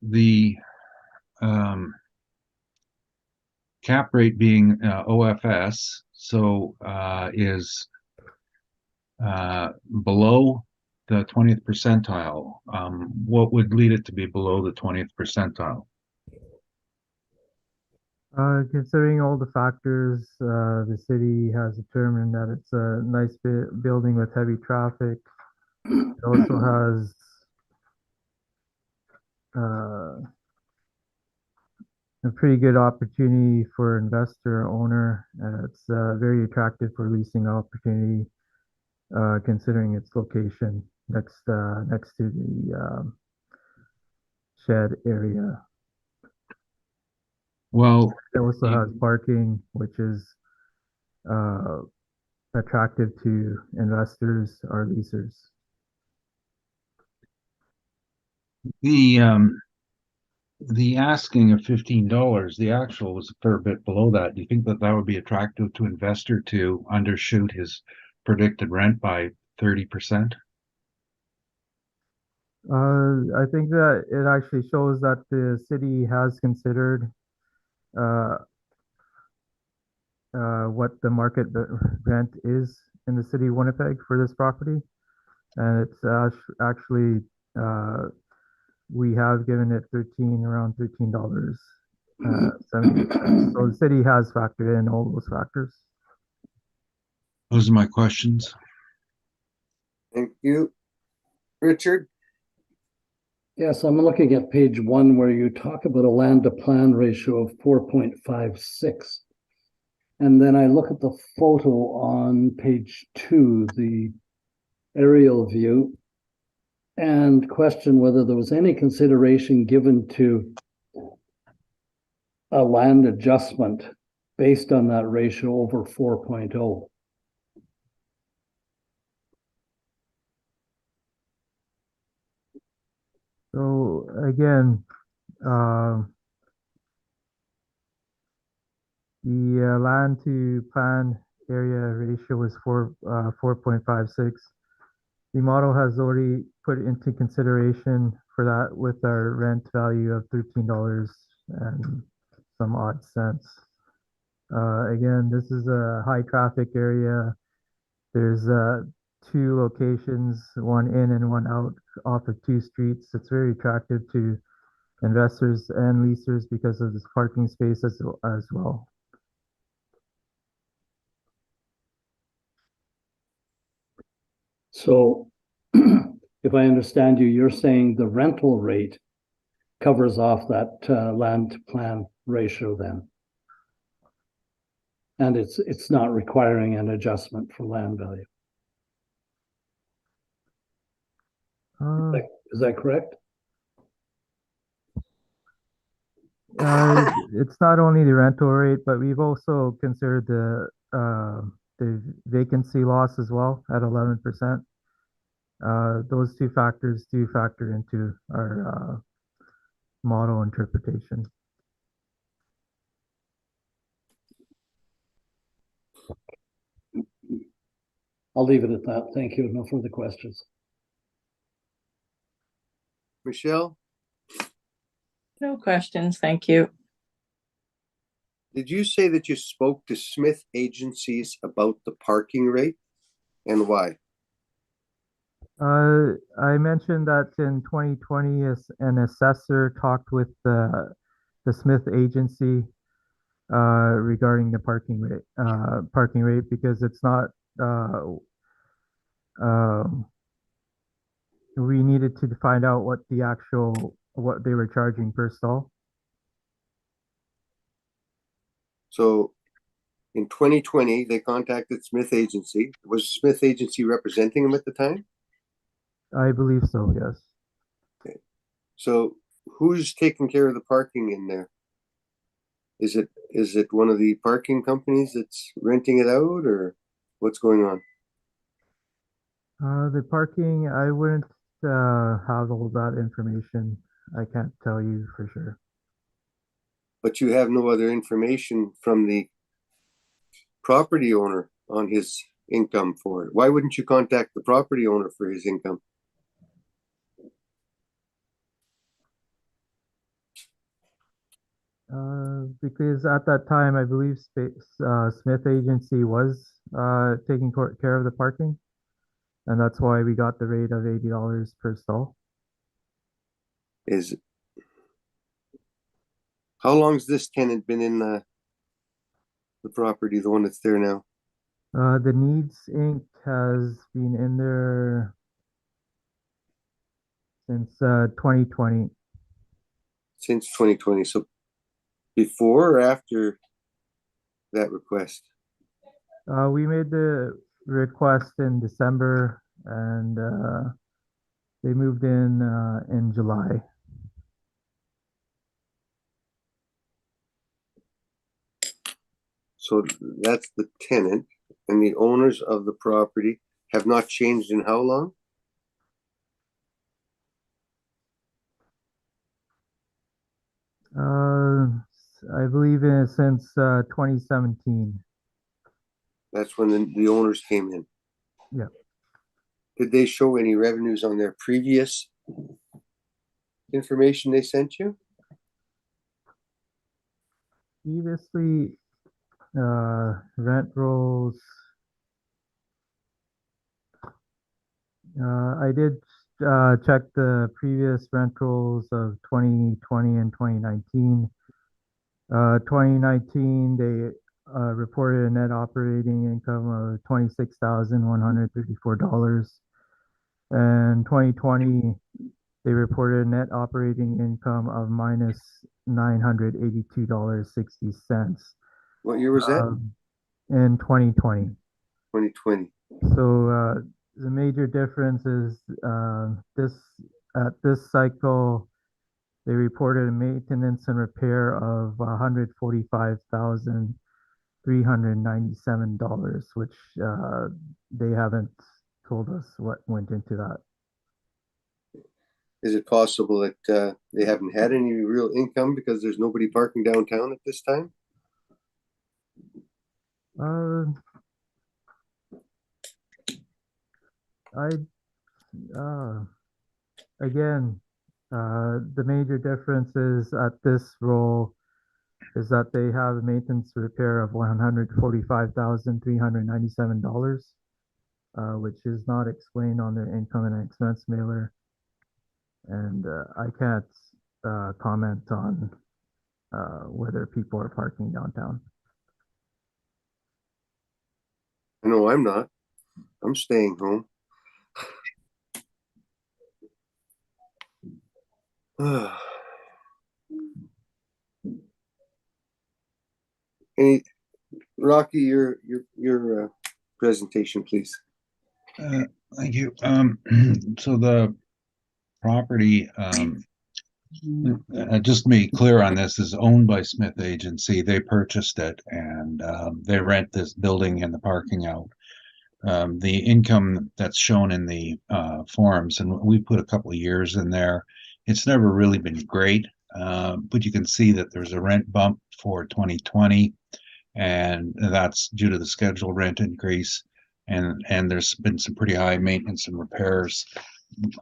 The cap rate being OFS, so is below the 20th percentile. What would lead it to be below the 20th percentile? Considering all the factors, the city has determined that it's a nice building with heavy traffic. It also has a pretty good opportunity for investor owner. It's very attractive for leasing opportunity, considering its location next to the shed area. Well, It also has parking, which is attractive to investors or leasers. the asking of $15, the actual was a fair bit below that. Do you think that that would be attractive to investor to undershoot his predicted rent by 30%? I think that it actually shows that the city has considered what the market rent is in the city of Winnipeg for this property. And it's actually, we have given it around $13.78. So the city has factored in all those factors. Those are my questions. Thank you. Richard? Yes, I'm looking at page 1 where you talk about a land to plan ratio of 4.56. And then I look at the photo on page 2, the aerial view, and question whether there was any consideration given to a land adjustment based on that ratio over 4.0. So again, the land to plan area ratio was 4.56. The model has already put into consideration for that with our rent value of $13 and some odd cents. Again, this is a high traffic area. There's 2 locations, one in and one out off of 2 streets. It's very attractive to investors and leasers because of this parking space as well. So if I understand you, you're saying the rental rate covers off that land to plan ratio then. And it's not requiring an adjustment for land value. Is that correct? It's not only the rental rate, but we've also considered the vacancy loss as well at 11%. Those 2 factors do factor into our model interpretation. I'll leave it at that. Thank you. No further questions. Michelle? No questions, thank you. Did you say that you spoke to Smith agencies about the parking rate and why? I mentioned that in 2020, an assessor talked with the Smith agency regarding the parking rate because it's not. We needed to find out what they were charging per stall. So in 2020, they contacted Smith Agency. Was Smith Agency representing them at the time? I believe so, yes. Okay. So who's taking care of the parking in there? Is it one of the parking companies that's renting it out, or what's going on? The parking, I wouldn't have all that information. I can't tell you for sure. But you have no other information from the property owner on his income for it. Why wouldn't you contact the property owner for his income? Because at that time, I believe Smith Agency was taking care of the parking, and that's why we got the rate of $80 per stall. How long's this tenant been in the property, the one that's there now? The Needs Inc. has been in there since 2020. Since 2020. So before or after that request? We made the request in December, and they moved in July. So that's the tenant, and the owners of the property have not changed in how long? I believe since 2017. That's when the owners came in. Yeah. Did they show any revenues on their previous information they sent you? Previously, rent rolls. I did check the previous rent rolls of 2020 and 2019. 2019, they reported a net operating income of $26,134. And 2020, they reported a net operating income of minus $982.60. What year was that? In 2020. 2020. So the major difference is at this cycle, they reported a maintenance and repair of $145,397, which they haven't told us what went into that. Is it possible that they haven't had any real income because there's nobody parking downtown at this time? Again, the major difference is at this role is that they have a maintenance repair of $145,397, which is not explained on their income and expense mailer. And I can't comment on whether people are parking downtown. No, I'm not. I'm staying home. Any Rocky, your presentation, please. Thank you. So the property, just to be clear on this, is owned by Smith Agency. They purchased it, and they rent this building and the parking out. The income that's shown in the forms, and we put a couple of years in there, it's never really been great, but you can see that there's a rent bump for 2020, and that's due to the scheduled rent increase, and there's been some pretty high maintenance and repairs.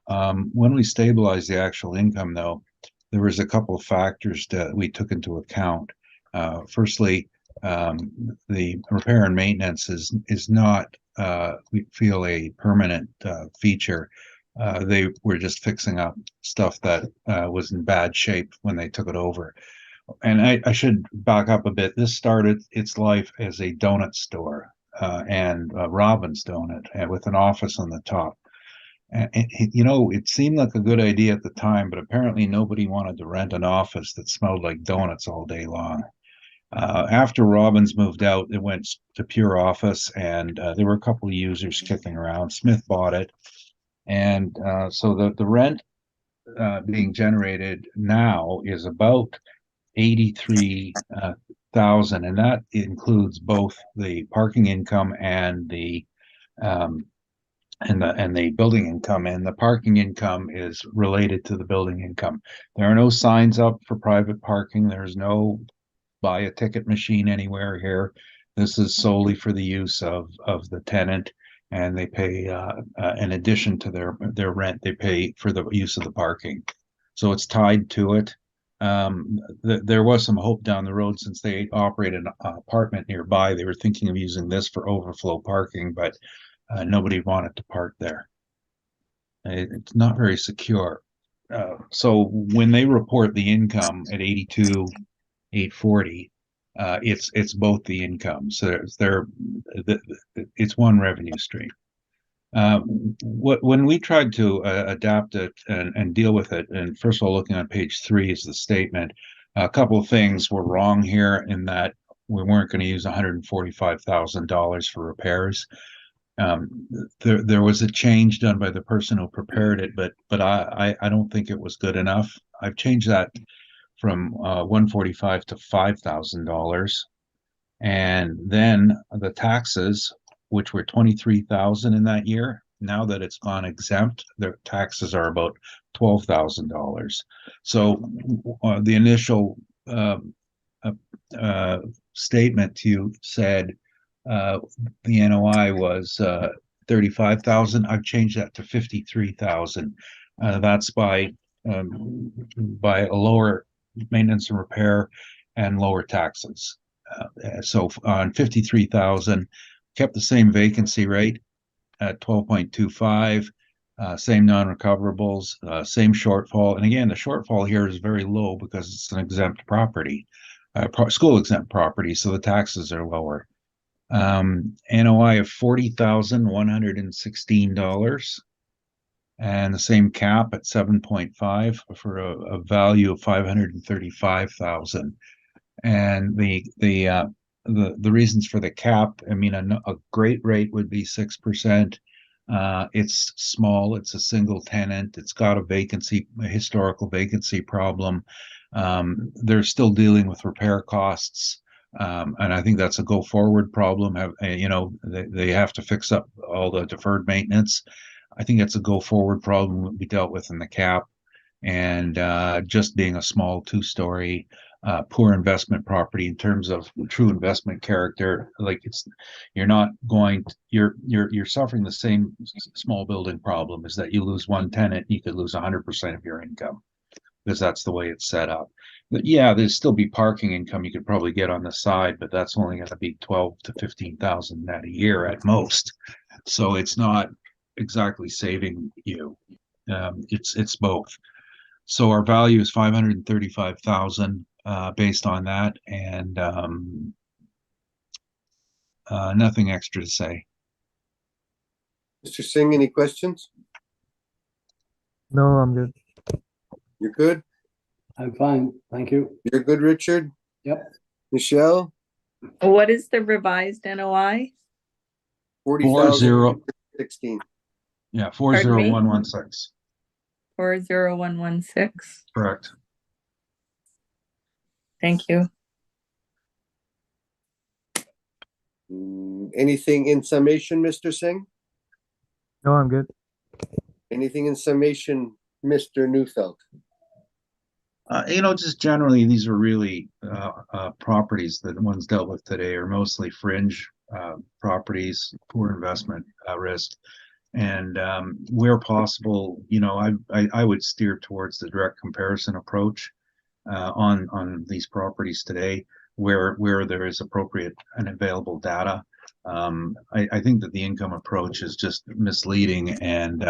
When we stabilized the actual income, though, there was a couple of factors that we took into account. Firstly, the repair and maintenance is not, we feel, a permanent feature. They were just fixing up stuff that was in bad shape when they took it over. And I should back up a bit. This started its life as a donut store and Robin's Donut with an office on the top. And it seemed like a good idea at the time, but apparently nobody wanted to rent an office that smelled like donuts all day long. After Robbins moved out, it went to pure office, and there were a couple of users kicking around. Smith bought it, and so the rent being generated now is about 83,000, and that includes both the parking income and the building income. And the parking income is related to the building income. There are no signs up for private parking. There's no buy a ticket machine anywhere here. This is solely for the use of the tenant, and they pay in addition to their rent, they pay for the use of the parking. So it's tied to it. There was some hope down the road, since they operate an apartment nearby. They were thinking of using this for overflow parking, but nobody wanted to park there. It's not very secure. So when they report the income at 82, 840. It's both the income, so it's one revenue stream. When we tried to adapt it and deal with it, and first of all, looking on page 3 is the statement. A couple of things were wrong here in that we weren't going to use $145,000 for repairs. There was a change done by the person who prepared it, but I don't think it was good enough. I've changed that from $145,000 to $5,000, and then the taxes, which were $23,000 in that year. Now that it's gone exempt, their taxes are about $12,000. So the initial statement you said the NOI was 35,000. I've changed that to 53,000. That's by a lower maintenance and repair and lower taxes. So on 53,000, kept the same vacancy rate at 12.25, same non-recoverables, same shortfall. And again, the shortfall here is very low because it's an exempt property, school exempt property, so the taxes are lower. NOI of $40,116, and the same cap at 7.5 for a value of 535,000. And the reasons for the cap, I mean, a great rate would be 6%. It's small, it's a single tenant, it's got a historical vacancy problem. They're still dealing with repair costs. And I think that's a go forward problem. They have to fix up all the deferred maintenance. I think it's a go forward problem that we dealt with in the cap. And just being a small 2-story, poor investment property in terms of true investment character, like you're suffering the same small building problem, is that you lose one tenant, you could lose 100% of your income, because that's the way it's set up. But yeah, there'd still be parking income you could probably get on the side, but that's only going to be 12 to 15,000 net a year at most. So it's not exactly saving you. It's both. So our value is 535,000 based on that, and nothing extra to say. Mr. Singh, any questions? No, I'm good. You're good? I'm fine, thank you. You're good, Richard? Yep. Michelle? What is the revised NOI? 40,016. Yeah, Pardon me? 40116. 40116. Correct. Thank you. Anything in summation, Mr. Singh? No, I'm good. Anything in summation, Mr. Neufeld? Just generally, these are really properties that the ones dealt with today are mostly fringe properties, poor investment risk. And where possible, I would steer towards the direct comparison approach on these properties today, where there is appropriate and available data. I think that the income approach is just misleading, and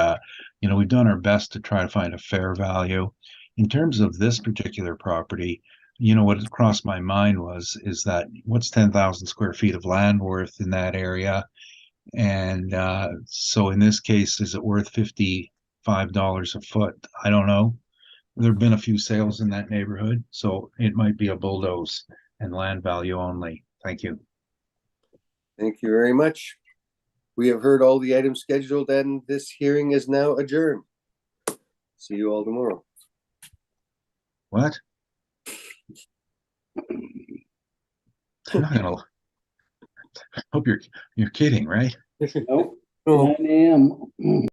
we've done our best to try to find a fair value. In terms of this particular property, what crossed my mind is that what's 10,000 square feet of land worth in that area? And so in this case, is it worth $55 a foot? I don't know. There have been a few sales in that neighborhood, so it might be a bulldoze and land value only. Thank you. Thank you very much. We have heard all the items scheduled, and this hearing is now adjourned. See you all tomorrow. What? I'm not gonna. Hope you're kidding, right? Nope, 9 a.m.